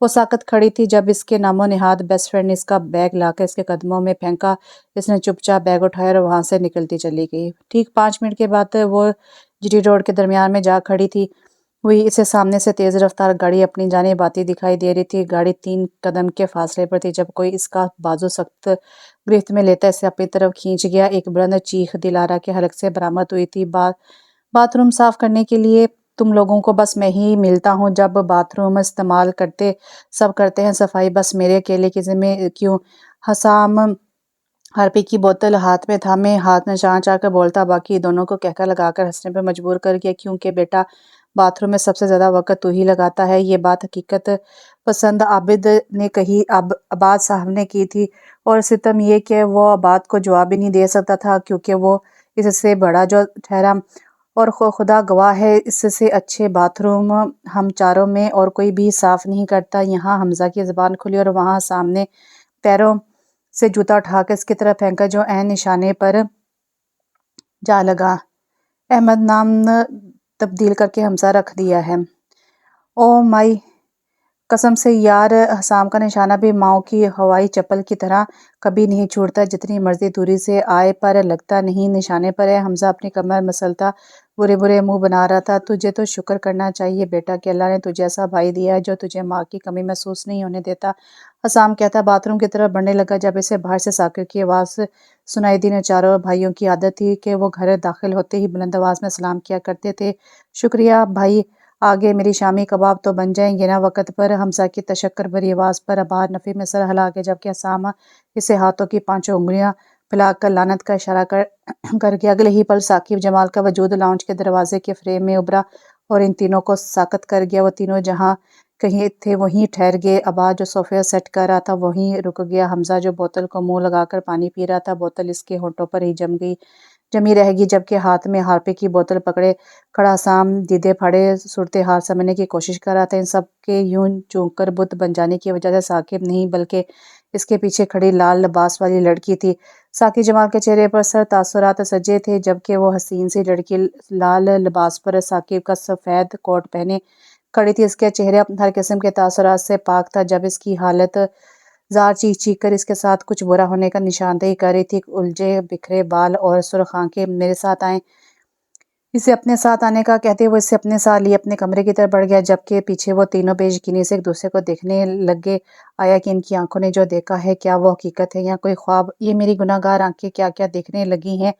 وہ ساکت کھڑی تھی جب اس کے نام و نہاد بیسٹ فرینڈ نے اس کا بیگ لا کر اس کے قدموں میں پھینکا۔ اس نے چپ چاپ بیگ اٹھایا اور وہاں سے نکلتی چلی گئی۔ ٹھیک 5 منٹ کے بعد وہ جی ٹی روڈ کے درمیان میں جا کھڑی تھی ہوئی۔ اسے سامنے سے تیز رفتار گاڑی اپنی جانب آتی دکھائی دے رہی تھی۔ گاڑی 3 قدم کے فاصلے پر تھی جب کوئی اس کا بازو سخت گرفت میں لیتا اسے اپنی طرف کھینچ گیا۔ ایک بلند چیخ دلارا کے حلق سے برآمد ہوئی تھی۔ باتھ روم صاف کرنے کے لیے تم لوگوں کو بس میں ہی ملتا ہوں جب باتھ روم استعمال کرتے سب کرتے ہیں صفائی بس میرے اکیلے کی ذمہ کیوں؟ حسام ہارپک کی بوتل ہاتھ میں تھامے ہاتھ نچاڑ چاڑ کر بولتا، باقی دونوں کو کہکا لگا کر ہنسنے پر مجبور کر گیا۔ کیونکہ بیٹا باتھ روم میں سب سے زیادہ وقت تو ہی لگاتا ہے۔ یہ بات حقیقت پسند عابد نے کہی، عباد صاحب نے کی تھی، اور ستم یہ کہ وہ عباد کو جواب بھی نہیں دے سکتا تھا کیونکہ وہ اس سے بڑا جو ٹھہرا، اور خدا گواہ ہے اس سے اچھے باتھ روم ہم چاروں میں اور کوئی بھی صاف نہیں کرتا۔ یہاں حمزہ کی زبان کھلی اور وہاں سامنے پیروں سے جوتا اٹھا کر اس کی طرف پھینکا جو عین نشانے پر جا لگا۔ احمد نام تبدیل کر کے حمزہ رکھ دیا ہے۔ او مائی قسم سے یار، حسام کا نشانہ بھی ماؤں کی ہوائی چپل کی طرح کبھی نہیں چھوٹتا، جتنی مرضی دوری سے آئے پر لگتا نہیں نشانے پر ہے۔ حمزہ اپنی کمر مسلتا برے برے منہ بنا رہا تھا۔ تجھے تو شکر کرنا چاہیے بیٹا کہ اللہ نے تجھے ایسا بھائی دیا ہے جو تجھے ماں کی کمی محسوس نہیں ہونے دیتا، حسام کہتا باتھ روم کی طرف بڑھنے لگا جب اسے باہر سے ثاقب کی آواز سنائی دی۔ چاروں بھائیوں کی عادت تھی کہ وہ گھر داخل ہوتے ہی بلند آواز میں سلام کیا کرتے تھے۔ شکریہ بھائی، آگے میری شامی کباب تو بن جائیں گے نا وقت پر؟ حمزہ کی تشکر بھری آواز پر عباد نفی میں سر ہلا کے جبکہ حسام اسے ہاتھوں کی 5 انگلیاں پھیلا کر لعنت کا اشارہ کر گیا۔ اگلے ہی پل ثاقب جمال کا وجود لاؤنج کے دروازے کے فریم میں ابھرا اور ان تینوں کو ساکت کر گیا۔ وہ تینوں جہاں کہیں تھے وہیں ٹھہر گئے۔ عباد جو صوفہ سیٹ کر رہا تھا وہیں رک گیا۔ حمزہ جو بوتل کو منہ لگا کر پانی پی رہا تھا، بوتل اس کے ہونٹوں پر ہی جمی رہ گئی جبکہ ہاتھ میں ہارپک کی بوتل پکڑے کھڑا حسام دیدے پھاڑے صورتحال سمجھنے کی کوشش کر رہا تھا۔ ان سب کے یوں چونک کر بت بن جانے کی وجہ سے ثاقب نہیں بلکہ اس کے پیچھے کھڑی لال لباس والی لڑکی تھی۔ ثاقب جمال کے چہرے پر سر تاثرات سجے تھے جبکہ وہ حسین سی لڑکی لال لباس پر ثاقب کا سفید کوٹ پہنے کھڑی تھی۔ اس کا چہرہ ہر قسم کے تاثرات سے پاک تھا جب اس کی حالت زار چیخ چیخ کر اس کے ساتھ کچھ برا ہونے کا نشاندہی کر رہی تھی۔ الجھے بکھرے بال اور سرخ آنکھیں، میرے ساتھ آئیں، اسے اپنے ساتھ آنے کا کہتے ہوئے اسے اپنے ساتھ لیے اپنے کمرے کی طرف بڑھ گیا جبکہ پیچھے وہ تینوں بے یقینی سے ایک دوسرے کو دیکھنے لگے۔ آیا کہ ان کی آنکھوں نے جو دیکھا ہے کیا وہ حقیقت ہے یا کوئی خواب؟ یہ میری گناہ گار آنکھیں کیا کیا دیکھنے لگی ہیں؟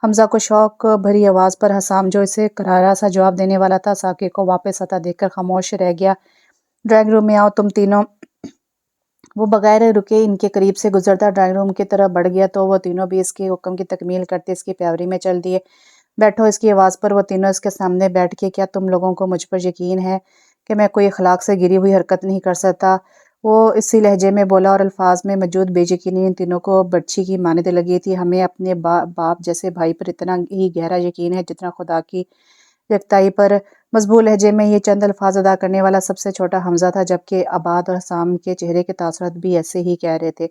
حمزہ کو شوق بھری آواز پر حسام جو اسے کرارا سا جواب دینے والا تھا، ثاقب کو واپس آتا دیکھ کر خاموش رہ گیا۔ ڈرائنگ روم میں آؤ تم تینوں۔ وہ بغیر رکے ان کے قریب سے گزرتا ڈرائنگ روم کی طرف بڑھ گیا تو وہ تینوں بھی اس کے حکم کی تکمیل کرتے اس کی پیروی میں چل دیے۔ بیٹھو۔ اس کی آواز پر وہ تینوں اس کے سامنے بیٹھ کے، کیا تم لوگوں کو مجھ پر یقین ہے کہ میں کوئی اخلاق سے گری ہوئی حرکت نہیں کر سکتا؟ وہ اسی لہجے میں بولا اور الفاظ میں موجود بے یقینی ان تینوں کو برچھی کی مانند لگی تھی۔ ہمیں اپنے باپ جیسے بھائی پر اتنا ہی گہرا یقین ہے جتنا خدا کی یکتائی پر۔ مضبوط لہجے میں یہ چند الفاظ ادا کرنے والا سب سے چھوٹا حمزہ تھا جبکہ عباد اور حسام کے چہرے کے تاثرات بھی ایسے ہی کہہ رہے تھے۔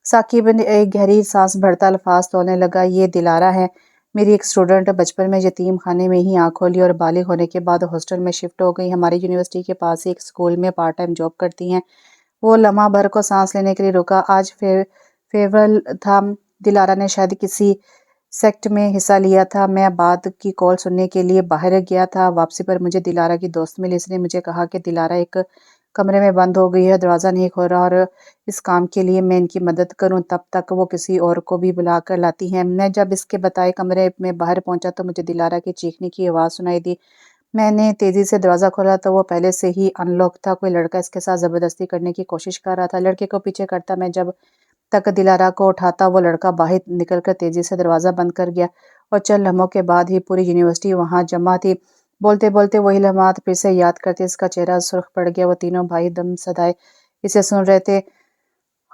ثاقب ایک گہری سانس بھرتا الفاظ تولنے لگا، یہ دلارا ہے، میری ایک اسٹوڈنٹ، بچپن میں یتیم خانے میں ہی آنکھ کھولی اور بالغ ہونے کے بعد ہاسٹل میں شفٹ ہو گئی، ہماری یونیورسٹی کے پاس ہی ایک اسکول میں پارٹ ٹائم جاب کرتی ہیں۔ وہ لمحہ بھر کو سانس لینے کے لیے رکا۔ آج فیئرویل تھا، دلارا نے شاید کسی سیکٹ میں حصہ لیا تھا۔ میں عباد کی کال سننے کے لیے باہر گیا تھا۔ واپسی پر مجھے دلارا کی دوست ملی، اس نے مجھے کہا کہ دلارا ایک کمرے میں بند ہو گئی ہے، دروازہ نہیں کھول رہا اور اس کام کے لیے میں ان کی مدد کروں تب تک وہ کسی اور کو بھی بلا کر لاتی ہیں۔ میں جب اس کے بتائے کمرے میں باہر پہنچا تو مجھے دلارا کی چیخنے کی آواز سنائی دی۔ میں نے تیزی سے دروازہ کھولا تو وہ پہلے سے ہی ان لاک تھا۔ کوئی لڑکا اس کے ساتھ زبردستی کرنے کی کوشش کر رہا تھا۔ لڑکے کو پیچھے کرتا میں جب تک دلارا کو اٹھاتا وہ لڑکا باہر نکل کر تیزی سے دروازہ بند کر گیا اور چند لمحوں کے بعد ہی پوری یونیورسٹی وہاں جمع تھی۔ بولتے بولتے وہی لمحات پھر سے یاد کرتے اس کا چہرہ سرخ پڑ گیا۔ وہ تینوں بھائی دم سدائے اسے سن رہے تھے۔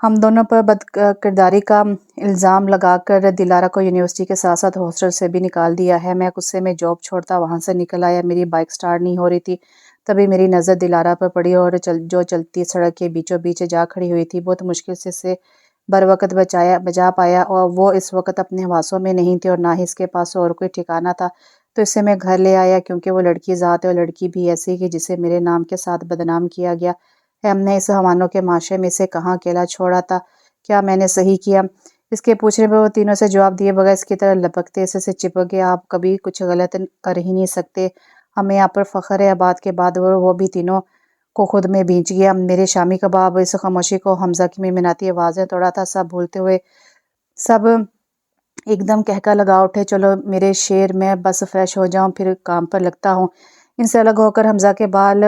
ہم دونوں پر بد کرداری کا الزام لگا کر دلارا کو یونیورسٹی کے ساتھ ساتھ ہاسٹل سے بھی نکال دیا ہے۔ میں غصے میں جاب چھوڑتا وہاں سے نکل آیا، میری بائک سٹارٹ نہیں ہو رہی تھی، تبھی میری نظر دلارا پر پڑی اور جو چلتی سڑک کے بیچوں بیچ جا کھڑی ہوئی تھی۔ بہت مشکل سے اسے بروقت بجا پایا اور وہ اس وقت اپنے حواسوں میں نہیں تھی اور نہ ہی اس کے پاس اور کوئی ٹھکانہ تھا، تو اسے میں گھر لے آیا کیونکہ وہ لڑکی ذات ہے اور لڑکی بھی ایسی کہ جسے میرے نام کے ساتھ بدنام کیا گیا۔ ہے، ہم نے اس حوانوں کے معاشرے میں اسے کہاں اکیلا چھوڑا تھا، کیا میں نے صحیح کیا؟ اس کے پوچھنے پہ وہ تینوں سے جواب دیے بغیر اس کی طرح لپکتے اسے سے چپک گئے۔ آپ کبھی کچھ غلط کر ہی نہیں سکتے، ہمیں آپ پر فخر ہے۔ بات کے بعد وہ بھی تینوں کو خود میں بھینچ گیا۔ میرے شامی کباب۔ اس خاموشی کو حمزہ کی منمناتی آوازیں توڑا تھا۔ سب بھولتے ہوئے سب ایک دم کہکا لگا اٹھے، چلو میرے شیر، میں بس فریش ہو جاؤں پھر کام پر لگتا ہوں۔ ان سے الگ ہو کر حمزہ کے بال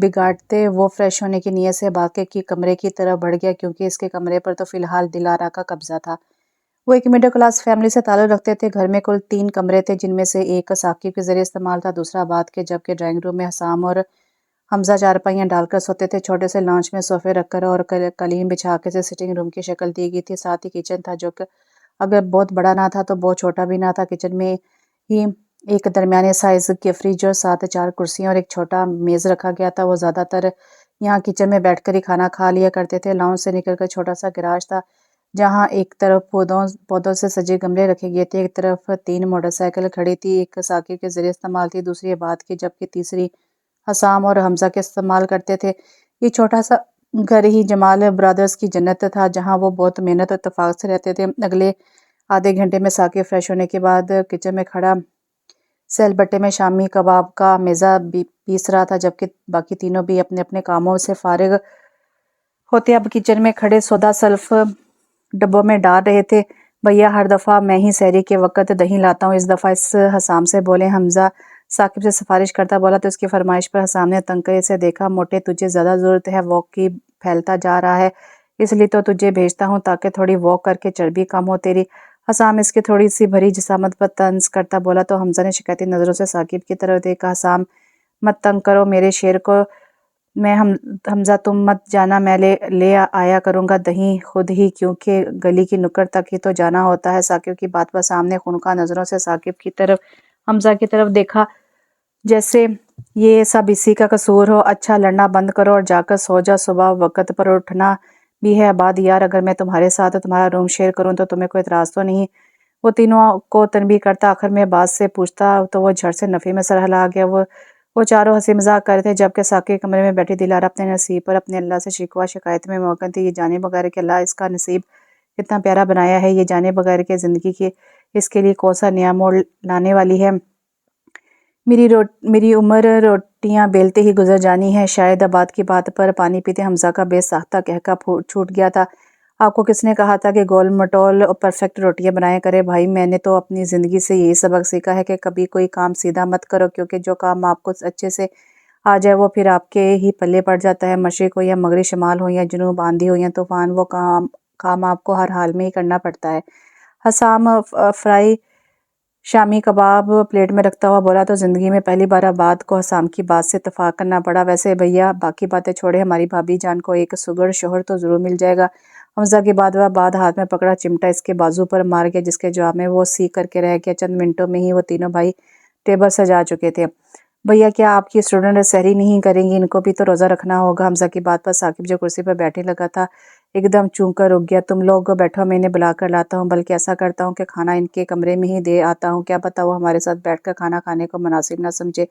بگاڑتے وہ فریش ہونے کی نیت سے باقی کی کمرے کی طرف بڑھ گیا، کیونکہ اس کے کمرے پر تو فی الحال دلارا کا قبضہ تھا۔ وہ ایک مڈل کلاس فیملی سے تعلق رکھتے تھے۔ گھر میں کل 3 کمرے تھے، جن میں سے ایک ثاقب کے ذریعے استعمال تھا، دوسرا بعد کے، جبکہ ڈرائنگ روم میں حسام اور حمزہ چارپائیاں ڈال کر سوتے تھے۔ چھوٹے سے لانچ میں صوفے رکھ کر اور قالین بچھا کے سٹنگ روم کی شکل دی گئی تھی۔ ساتھ ہی کچن تھا، جو کہ اگر بہت بڑا نہ تھا تو بہت چھوٹا بھی نہ تھا۔ کچن میں ہی ایک درمیانے سائز کے فریج اور ساتھ 4 کرسیاں اور ایک چھوٹا میز رکھا گیا تھا۔ وہ زیادہ تر یہاں کچن میں بیٹھ کر ہی کھانا کھا لیا کرتے تھے۔ لانچ سے نکل کر چھوٹا سا گراج تھا، جہاں ایک طرف پودوں سے سجے گملے رکھے گئے تھے، ایک طرف 3 موٹر سائیکل کھڑی تھی، ایک ثاقب کے ذریعے استعمال تھی، دوسری عباد کی، جبکہ تیسری حسام اور حمزہ کے استعمال کرتے تھے۔ یہ چھوٹا سا گھر ہی جمال برادرز کی جنت تھا، جہاں وہ بہت محنت اور اتفاق سے رہتے تھے۔ اگلے آدھے گھنٹے میں ثاقب فریش ہونے کے بعد کچن میں کھڑا سیل بٹے میں شامی کباب کا میزہ پیس رہا تھا، جبکہ باقی تینوں بھی اپنے اپنے کاموں سے فارغ ہوتے اب کچن میں کھڑے سودا سلف ڈبوں میں ڈال رہے تھے۔ بھیا، ہر دفعہ میں ہی سحری کے وقت دہی لاتا ہوں، اس دفعہ اس حسام سے بولے۔ حمزہ ثاقب سے سفارش کرتا بولا تو اس کی فرمائش پر حسام نے تنگ کر اسے دیکھا۔ موٹے، تجھے زیادہ ضرورت ہے واک کی، پھیلتا جا رہا ہے، اس لیے تو تجھے بھیجتا ہوں تاکہ تھوڑی واک کر کے چربی کم ہو تیری۔ حسام اس کی تھوڑی سی بھری جسامت پر طنز کرتا بولا تو حمزہ نے شکایتی نظروں سے ثاقب کی طرف دیکھا۔ حسام، مت تنگ کرو میرے شیر کو، میں حمزہ تم مت جانا، میں لے آیا کروں گا دہی خود ہی، کیونکہ گلی کی نکڑ تک ہی تو جانا ہوتا ہے۔ ثاقب کی بات پر حسام نے خونخوار نظروں سے ثاقب کی طرف، حمزہ کی طرف دیکھا، جیسے یہ سب اسی کا قصور ہو۔ اچھا لڑنا بند کرو اور جا کر سو جا، صبح وقت پر اٹھنا بھی ہے۔ عباد یار، اگر میں تمہارے ساتھ تمہارا روم شیئر کروں تو تمہیں کوئی اعتراض تو نہیں؟ وہ تینوں کو تنبیہ کرتا آخر میں عباد سے پوچھتا تو وہ جھٹ سے نفی میں سر ہلا گیا۔ وہ چاروں ہنسی مذاق کر رہے تھے، جبکہ ثاقب کمرے میں بیٹھی دلارا اپنے نصیب پر اپنے اللہ سے شکوہ شکایت میں موقن تھی۔ یہ جانے بغیر کہ اللہ اس کا نصیب کتنا پیارا بنایا ہے، یہ جانے بغیر کہ زندگی کی اس کے لیے کون سا نیا موڑ لانے والی ہے۔ میری عمر روٹیاں بیلتے ہی گزر جانی ہے۔ شاید عباد کی بات پر پانی پیتے حمزہ کا بے ساختہ قہقہ چھوٹ گیا تھا۔ آپ کو کس نے کہا تھا کہ گول مٹول اور پرفیکٹ روٹیاں بنایا کرے؟ بھائی، میں نے تو اپنی زندگی سے یہی سبق سیکھا ہے کہ کبھی کوئی کام سیدھا مت کرو، کیونکہ جو کام آپ کو اچھے سے آ جائے وہ پھر آپ کے ہی پلے پڑ جاتا ہے۔ مشرق ہو یا مغرب، شمال ہو یا جنوب، آندھی ہو یا طوفان، وہ کام آپ کو ہر حال میں ہی کرنا پڑتا ہے۔ حسام فرائی شامی کباب پلیٹ میں رکھتا ہوا بولا تو زندگی میں پہلی بار عباد کو حسام کی بات سے اتفاق کرنا پڑا۔ ویسے بھیا، باقی باتیں چھوڑے، ہماری بھابھی جان کو ایک سگڑ شوہر تو ضرور مل جائے گا۔ حمزہ کی بات بعد ہاتھ میں پکڑا چمٹا اس کے بازو پر مار گیا، جس کے جواب میں وہ سی کر کے رہ گیا۔ چند منٹوں میں ہی وہ تینوں بھائی ٹیبل سجا چکے تھے۔ بھیا، کیا آپ کی اسٹوڈنٹ سحری نہیں کریں گی؟ ان کو بھی تو روزہ رکھنا ہوگا۔ حمزہ کی بات پر ثاقب جو کرسی پر بیٹھنے لگا تھا ایک دم چونک کر رک گیا۔ تم لوگ بیٹھو، میں انہیں بلا کر لاتا ہوں، بلکہ ایسا کرتا ہوں کہ کھانا ان کے کمرے میں ہی دے آتا ہوں، کیا پتہ وہ ہمارے ساتھ بیٹھ کر کھانا کھانے کو مناسب نہ سمجھے۔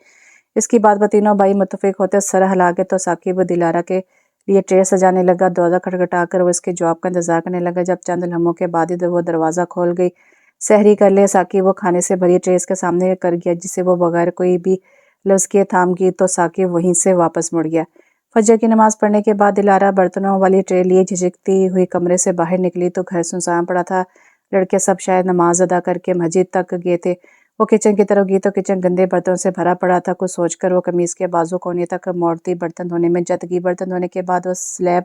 اس کی بات پر تینوں بھائی متفق ہوتے سر ہلا کے تو ثاقب دلارا کے لیے ٹرے سجانے لگا۔ دروازہ کھٹکھٹا کر وہ اس کے جواب کا انتظار کرنے لگا۔ جب چند لمحوں کے بعد ہی وہ دروازہ کھول گئی۔ سحری کر لے ثاقب، وہ کھانے سے بھری ٹرے اس کے سامنے کر گیا، جسے وہ بغیر کوئی بھی لفظ کیے تھام گئی تو ثاقب وہیں سے واپس مڑ گیا۔ فجر کی نماز پڑھنے کے بعد دلارا برتنوں والی ٹرے لیے جھجکتی ہوئی کمرے سے باہر نکلی تو گھر سنسان پڑا تھا۔ لڑکے سب شاید نماز ادا کر کے مسجد تک گئے تھے۔ وہ کچن کی طرف گئی تو کچن گندے برتنوں سے بھرا پڑا تھا۔ کچھ سوچ کر وہ قمیص کے بازو کونے تک موڑتی برتن دھونے میں جت گئی۔ برتن دھونے کے بعد وہ سلیب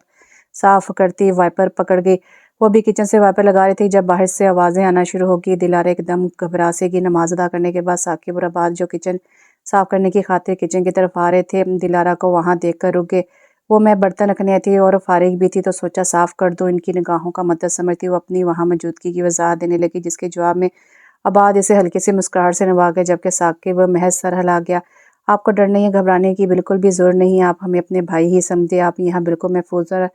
صاف کرتی وائپر پکڑ گئی۔ وہ بھی کچن سے وائپر لگا رہی تھی جب باہر سے آوازیں آنا شروع ہو گئی۔ دلارا ایک دم گھبرا سی گئی۔ نماز ادا کرنے کے بعد ثاقب اور عباد جو کچن صاف کرنے کی خاطر کچن کی طرف آ رہے تھے، دلارا کو وہاں دیکھ کر رک گئے۔ وہ میں برتن رکھنے تھی اور فارغ بھی تھی تو سوچا صاف کر دوں۔ ان کی نگاہوں کا مطلب سمجھتی وہ اپنی وہاں موجودگی کی وضاحت دینے لگی، جس کے جواب میں عباد اسے ہلکی سی مسکراہٹ سے نواز گیا، جبکہ ثاقب محض سر ہلا گیا۔ آپ کو ڈرنے یا گھبرانے کی بالکل بھی ضرورت نہیں، آپ ہمیں اپنے بھائی ہی سمجھے، آپ یہاں بالکل محفوظ اور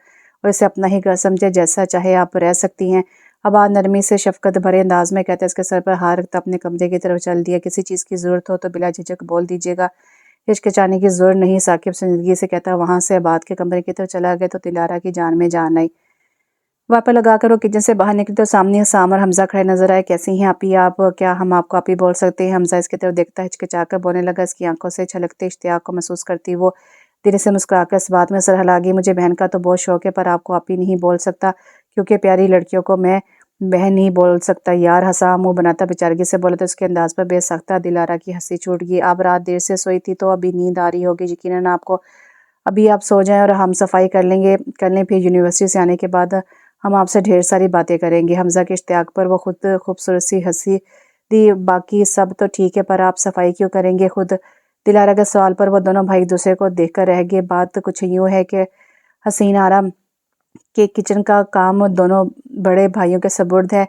اسے اپنا ہی گھر سمجھے، جیسا چاہے آپ رہ سکتی ہیں۔ عباد نرمی سے شفقت بھرے انداز میں کہتا اس کے سر پر ہاتھ رکھتا اپنے کمرے کی طرف چل دیا۔ کسی چیز کی ضرورت ہو تو بلا جھجک بول دیجیے گا، ہچکچانے کی ضرورت نہیں، ثاقب سنجیدگی سے کہتا وہاں سے عباد کے کمرے کی طرف چلا گیا تو دلارہ کی جان میں جان آئی۔ واپس لگا کر وہ کچن سے باہر نکلی تو سامنے حسام اور حمزہ کھڑے نظر آئے۔ کیسی ہیں آپی آپ؟ کیا ہم آپ کو آپی بول سکتے ہیں؟ حمزہ اس کی طرف دیکھتا ہچکچا کر بولنے لگا۔ اس کی آنکھوں سے چھلکتے اشتیاق کو محسوس کرتی وہ دل سے مسکرا کر اس بات میں سر ہلا گئی۔ مجھے بہن کا تو بہت شوق ہے پر آپ کو آپی نہیں بول سکتا کیونکہ پیاری لڑکیوں کو میں بہن نہیں بول سکتا یار۔ حسام منہ بناتا بیچارگی سے بولا تو اس کے انداز پر بے ساختہ دلارہ کی ہنسی چھوٹ گئی۔ آپ رات دیر سے سوئی تھی تو ابھی نیند آ رہی ہوگی یقیناً آپ کو۔ ابھی آپ سو جائیں اور ہم صفائی کر لیں پھر یونیورسٹی سے آنے کے بعد ہم آپ سے ڈھیر ساری باتیں کریں گے۔ حمزہ کے اشتیاق پر وہ خود خوبصورت سی ہنسی دی۔ باقی سب تو ٹھیک ہے پر آپ صفائی کیوں کریں گے خود؟ دلارہ کے سوال پر وہ دونوں بھائی ایک دوسرے کو دیکھ کر رہ گئے۔ بات کچھ یوں ہے کہ حسین آرام کے کچن کا کام دونوں بڑے بھائیوں کے سپرد ہے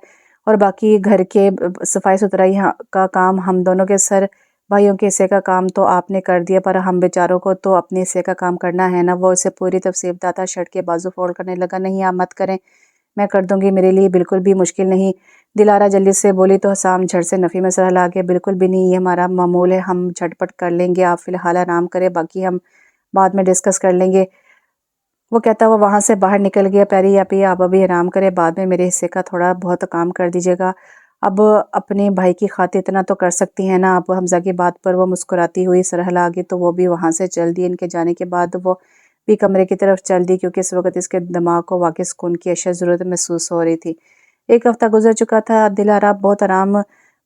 اور باقی گھر کے صفائی ستھرائی کا کام ہم دونوں کے سر بھائیوں کے حصے کا کام تو آپ نے کر دیا پر ہم بیچاروں کو تو اپنے حصے کا کام کرنا ہے نا۔ وہ اسے پوری تفصیل بتاتا شرٹ کے بازو فولڈ کرنے لگا۔ نہیں آپ مت کریں، میں کر دوں گی، میرے لیے بالکل بھی مشکل نہیں۔ دلارہ جلدی سے بولی تو حسام جھٹ سے نفی میں سر ہلا گیا۔ بالکل بھی نہیں، یہ ہمارا معمول ہے، ہم جھٹ پٹ کر لیں گے، آپ فی الحال آرام کریں، باقی ہم بعد میں ڈسکس کر لیں گے۔ وہ کہتا وہ وہاں سے باہر نکل گیا۔ پیاری آپی آپ ابھی آرام کریں، بعد میں میرے حصے کا تھوڑا بہت کام کر دیجیے گا۔ اب اپنے بھائی کی خاطر اتنا تو کر سکتی ہیں نا آپ۔ حمزہ کی بات پر وہ مسکراتی ہوئی سر ہلا گئی تو وہ بھی وہاں سے چل دی۔ ان کے جانے کے بعد وہ بھی کمرے کی طرف چل دی کیونکہ اس وقت اس کے دماغ کو واقعی سکون کی اشد ضرورت محسوس ہو رہی تھی۔ ایک ہفتہ گزر چکا تھا۔ دلارہ بہت آرام،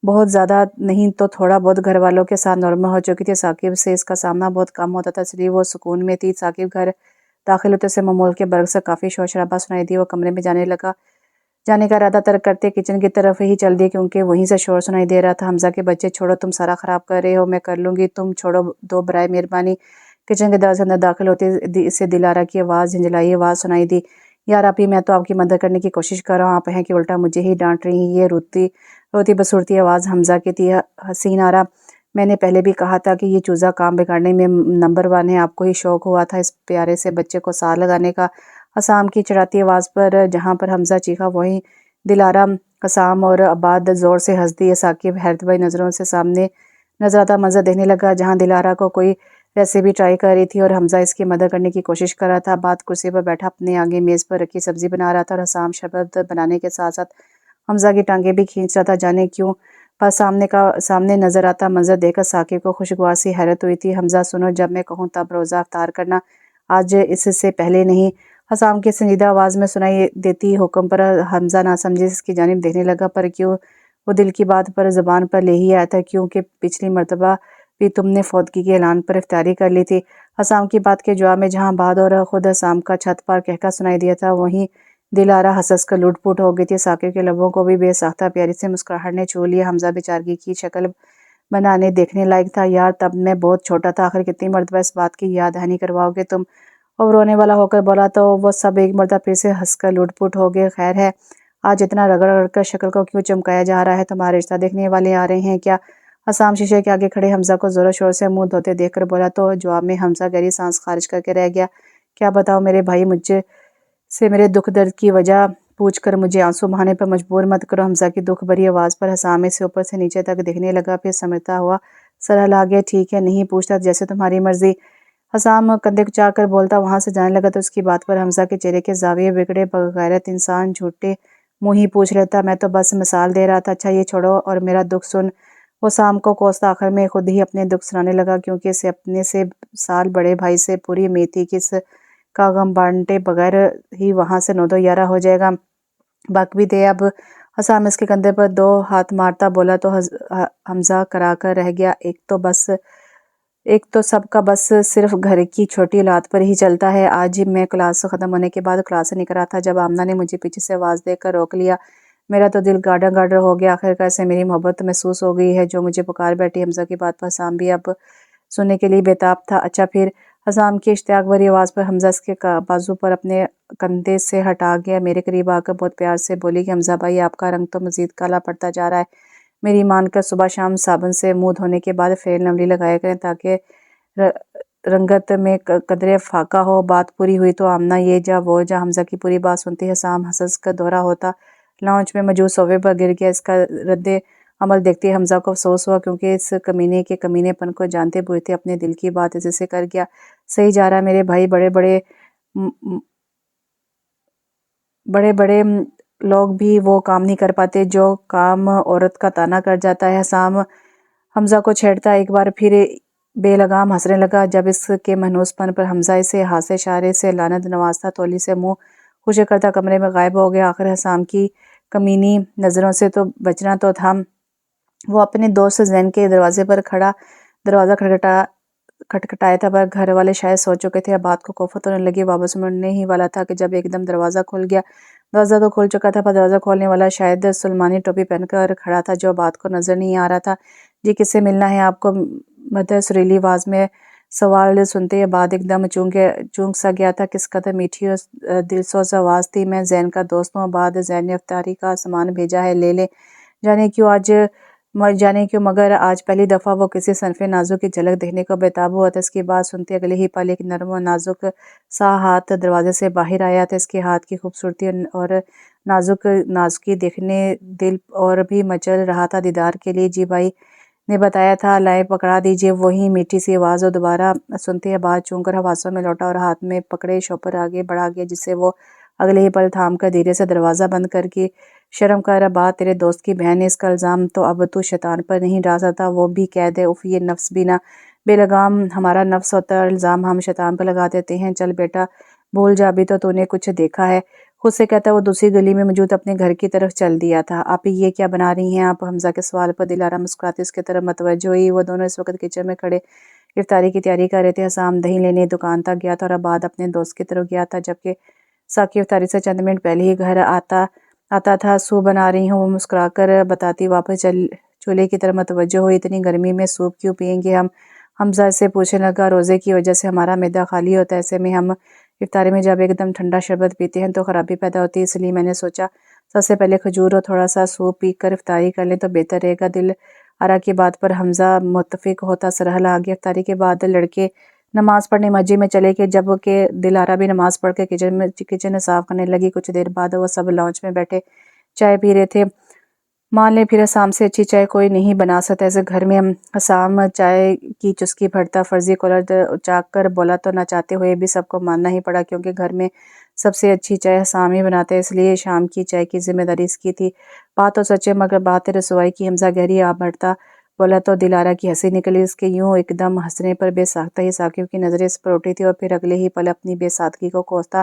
بہت زیادہ نہیں تو تھوڑا بہت گھر والوں کے ساتھ نارمل ہو چکی تھی۔ ثاقب سے اس کا سامنا بہت کم ہوتا تھا اس لیے وہ سکون میں تھی۔ ثاقب گھر داخل ہوتے سے معمول کے برعکس کافی شور شرابہ سنائی دی۔ وہ کمرے میں جانے کا ارادہ ترک کرتے کچن کی طرف ہی چل دی کیونکہ وہیں سے شور سنائی دے رہا تھا۔ حمزہ کے بچے چھوڑو، تم سارا خراب کر رہے ہو، میں کر لوں گی، تم چھوڑو دو برائے مہربانی۔ کچن کے دروازے اندر داخل ہوتے سے دلارہ کی آواز جھنجھلائی آواز سنائی دی۔ یار آپی میں تو آپ کی مدد کرنے کی کوشش کر رہا ہوں، آپ ہیں کہ الٹا مجھے ہی ڈانٹ رہی ہیں۔ یہ روتی بسورتی آواز حمزہ کی تھی۔ حسین آرا میں نے پہلے بھی کہا تھا کہ یہ چوزہ کام بگاڑنے میں نمبر 1 ہے، آپ کو ہی شوق ہوا تھا اس پیارے سے بچے کو ساتھ لگانے کا۔ حسام کی چڑھاتی آواز پر جہاں پر حمزہ چیخا وہیں دلارہ، حسام اور عباد زور سے ہنس دیے۔ ثاقب حیرت بھری نظروں سے سامنے نظر آتا منظر دیکھنے لگا جہاں دلارہ کو کوئی ریسیپی ٹرائی کر رہی تھی اور حمزہ اس کی مدد کرنے کی کوشش کر رہا تھا۔ عباد کرسی پر بیٹھا اپنے آگے میز پر رکھی سبزی بنا رہا تھا اور حسام شربت بنانے کے ساتھ ساتھ حمزہ کی ٹانگیں بھی کھینچ رہا تھا۔ جانے کیوں پر سامنے نظر آتا منظر دیکھ کر ثاقب کو خوشگوار سی حیرت ہوئی تھی۔ حمزہ سنو، جب میں کہوں تب روزہ افطار کرنا، آج اس سے پہلے نہیں۔ حسام کی سنجیدہ آواز میں سنائی دیتی حکم پر حمزہ ناسمجھی اس کی جانب دیکھنے لگا۔ پر کیوں؟ وہ دل کی بات پر زبان پر لے ہی آیا تھا، کیونکہ پچھلی مرتبہ بھی تم نے فوتگی کے اعلان پر افطاری کر لی تھی۔ حسام کی بات کے جواب میں جہاں عباد اور خود حسام کا چھت پر کہکا سنائی دیا تھا وہیں دلارہ ہنس کر لٹ پٹ ہو گئی تھی۔ ثاقب کے لبوں کو بھی بے ساختہ پیاری سی مسکراہٹ نے چھو لیا۔ حمزہ بیچارگی کی شکل بنانے دیکھنے لائق تھا۔ یار تب میں بہت چھوٹا تھا، آخر کتنی مرتبہ اس بات کی یاد دہانی کرواؤ گے تم؟ اور رونے والا ہو کر بولا تو وہ سب ایک مرتبہ پھر سے ہنس کر لٹ پٹ ہو گئے۔ خیر ہے، آج اتنا رگڑ کر شکل کو کیوں چمکایا جا رہا ہے؟ تمہارا رشتہ دیکھنے والے آ رہے ہیں کیا؟ حسام شیشے کے آگے کھڑے حمزہ کو زور و شور سے منہ دھوتے دیکھ کر بولا تو جواب میں حمزہ گہری سانس خارج کر کے رہ گیا۔ کیا بتاؤ میرے بھائی، مجھ سے میرے دکھ درد کی وجہ پوچھ کر مجھے آنسو بہانے پر مجبور مت کرو۔ حمزہ کی دکھ بھری آواز پر حسام سے اوپر سے نیچے تک دیکھنے لگا پھر سمجھتا ہوا سر ہلا گیا۔ ٹھیک ہے، نہیں پوچھتا، جیسے تمہاری مرضی۔ حسام کندھے کچا کر بولتا وہاں سے جانے لگا تو اس کی بات پر حمزہ کے چہرے کے زاویے بگڑے۔ بغیرت انسان جھوٹے منہ ہی پوچھ لیتا، میں تو بس مثال دے رہا تھا۔ اچھا یہ چھوڑو اور میرا دکھ سن۔ وہ حسام کو کوستا آخر میں خود ہی اپنے دکھ سنانے لگا کیونکہ اسے اپنے سے سال بڑے بھائی سے پوری امید تھی کہ اس کا غم بانٹے بغیر ہی وہاں سے 9-11 ہو جائے گا۔ بک بھی دے اب۔ حسام اس کے کندھے پر 2 ہاتھ مارتا بولا تو حمزہ کرا کر رہ گیا۔ ایک تو سب کا بس صرف گھر کی چھوٹی اولاد پر ہی چلتا ہے۔ آج میں کلاس ختم ہونے کے بعد کلاس سے نکل رہا تھا جب آمنہ نے مجھے پیچھے سے آواز دے کر روک لیا۔ میرا تو دل گاڈر گاڈر ہو گیا، آخرکار اسے میری محبت محسوس ہو گئی ہے جو مجھے پکار بیٹھی۔ حمزہ کی بات پر حسام بھی اب سننے کے لیے بےتاب تھا۔ اچھا پھر؟ حسام کی اشتیاق بھری آواز پر حمزہ اس کے بازو پر اپنے کندھے سے ہٹا گیا۔ میرے قریب آ کر بہت پیار سے بولی کہ حمزہ بھائی آپ کا رنگ تو مزید کالا پڑتا جا رہا ہے، میری مان کر صبح شام صابن سے منہ دھونے کے بعد فیئر لولی لگایا کریں تاکہ رنگت میں قدرے فاقہ ہو۔ بات پوری ہوئی تو آمنہ یہ جا وہ جا۔ حمزہ کی پوری بات سنتے حسام ہنس کر دوہرا ہوتا لاؤنج میں موجود صوفے پر گر گیا۔ اس کا رد عمل دیکھتے حمزہ کو افسوس ہوا، کیونکہ اس کمینے کے کمینے پن کو جانتے بوجھتے اپنے دل کی بات عزت سے کر گیا۔ صحیح جا رہا میرے بھائی، بڑے بڑے لوگ بھی وہ کام نہیں کر پاتے جو کام عورت کا تانا کر جاتا ہے۔ حسام حمزہ کو چھیڑتا ایک بار پھر بے لگام ہنسنے لگا۔ جب اس کے مانوس پن پر حمزہ اسے ہاتھ اشارے سے لعنت نوازتا، تولی سے منہ خشک کرتا کمرے میں غائب ہو گیا۔ آخر حسام کی کمینی نظروں سے تو بچنا تو تھا۔ وہ اپنے دوست زین کے دروازے پر کھڑا دروازہ کھٹکھٹایا تھا، پر گھر والے شاید سو چکے تھے۔ عباد کو کوفت ہونے لگی، واپس مڑنے ہی والا تھا کہ جب ایک دم دروازہ کھل گیا۔ دروازہ تو کھل چکا تھا، پر دروازہ کھولنے والا شاید سلمانی ٹوپی پہن کر کھڑا تھا، جو عباد کو نظر نہیں آ رہا تھا۔ جی کس سے ملنا ہے آپ کو؟ مدھر سریلی آواز میں سوال سنتے ہی عباد ایک دم چونک سا گیا تھا۔ کس قدر میٹھی اور دلسوز آواز تھی۔ میں زین کا دوست ہوں عباد، زین نے افطاری کا سامان بھیجا ہے، لے لے۔ جانے کیوں مگر آج پہلی دفعہ وہ کسی صنف نازک کی جھلک دیکھنے کو بےتاب ہوا تھا۔ اس کی بات سنتے اگلے ہی پل ایک نرم و نازک سا ہاتھ دروازے سے باہر آیا تھا۔ اس کے ہاتھ کی خوبصورتی اور نازکی دیکھنے دل اور بھی مچل رہا تھا دیدار کے لیے۔ جی بھائی نے بتایا تھا، لائیں پکڑا دیجئے۔ وہی میٹھی سی آواز اور دوبارہ سنتے عباد چونک کر حواسوں میں لوٹا اور ہاتھ میں پکڑے شوپر آگے بڑھا گیا، جسے وہ اگلے ہی پل تھام کر دھیرے سے دروازہ بند کر کے شرم کر عباد، تیرے دوست کی بہن نے اس کا الزام تو اب تو شیطان پر نہیں ڈال سکتا، وہ بھی قید ہے۔ اف، یہ نفس بھی نہ بے لگام ہمارا نفس ہوتا ہے اور الزام ہم شیطان پر لگا دیتے ہیں۔ چل بیٹا بھول جا، ابھی تو نے کچھ دیکھا ہے۔ خود سے کہتا وہ دوسری گلی میں موجود اپنے گھر کی طرف چل دیا تھا۔ آپ یہ کیا بنا رہی ہیں آپ؟ حمزہ کے سوال پر دلارا مسکراتی اس کی طرف متوجہ ہوئی۔ وہ دونوں اس وقت کچن میں کھڑے افطاری کی تیاری کر رہے تھے۔ حسام دہی لینے دکان تک گیا تھا اور عباد اپنے دوست کی طرف گیا تھا، جبکہ ساقی افطاری سے چند منٹ پہلے ہی گھر آتا تھا۔ سوپ بنا رہی ہوں، وہ مسکرا کر بتاتی واپس چولہے کی طرف متوجہ ہوئی۔ اتنی گرمی میں سوپ کیوں پئیں گے ہم؟ حمزہ اس سے پوچھنے لگا۔ روزے کی وجہ سے ہمارا معدہ خالی ہوتا ہے، ایسے میں ہم افطاری میں جب ایک دم ٹھنڈا شربت پیتے ہیں تو خرابی پیدا ہوتی ہے، اس لیے میں نے سوچا سب سے پہلے کھجور اور تھوڑا سا سوپ پی کر افطاری کر لیں تو بہتر رہے گا۔ دل آرا کی بات پر حمزہ متفق ہوتا سرحل آ گیا۔ افطاری کے بعد لڑکے نماز پڑھنے مسجد میں چلے گئے، جب کہ دل آرا بھی نماز پڑھ کے کچن صاف کرنے لگی۔ کچھ دیر بعد وہ سب لاؤنج میں بیٹھے چائے پی رہے تھے۔ مان لیں پھر حسام سے اچھی چائے کوئی نہیں بنا سکتا ایسے گھر میں۔ حسام چائے کی چسکی بھرتا فرضی کولر چاک کر بولا تو نہ چاہتے ہوئے بھی سب کو ماننا ہی پڑا، کیونکہ گھر میں سب سے اچھی چائے حسام ہی بناتے، اس لیے شام کی چائے کی ذمہ داری اس کی تھی۔ بات تو سچ ہے، مگر بات رسوائی کی۔ حمزہ گہری آ بھرتا بولا تو دلارا کی ہنسی نکلی۔ اس کے یوں ایک دم ہنسنے پر بے ساختہ ہی ثاقب کی نظریں اس پر اٹھی تھی اور پھر اگلے ہی پل اپنی بے ساختگی کو کوستا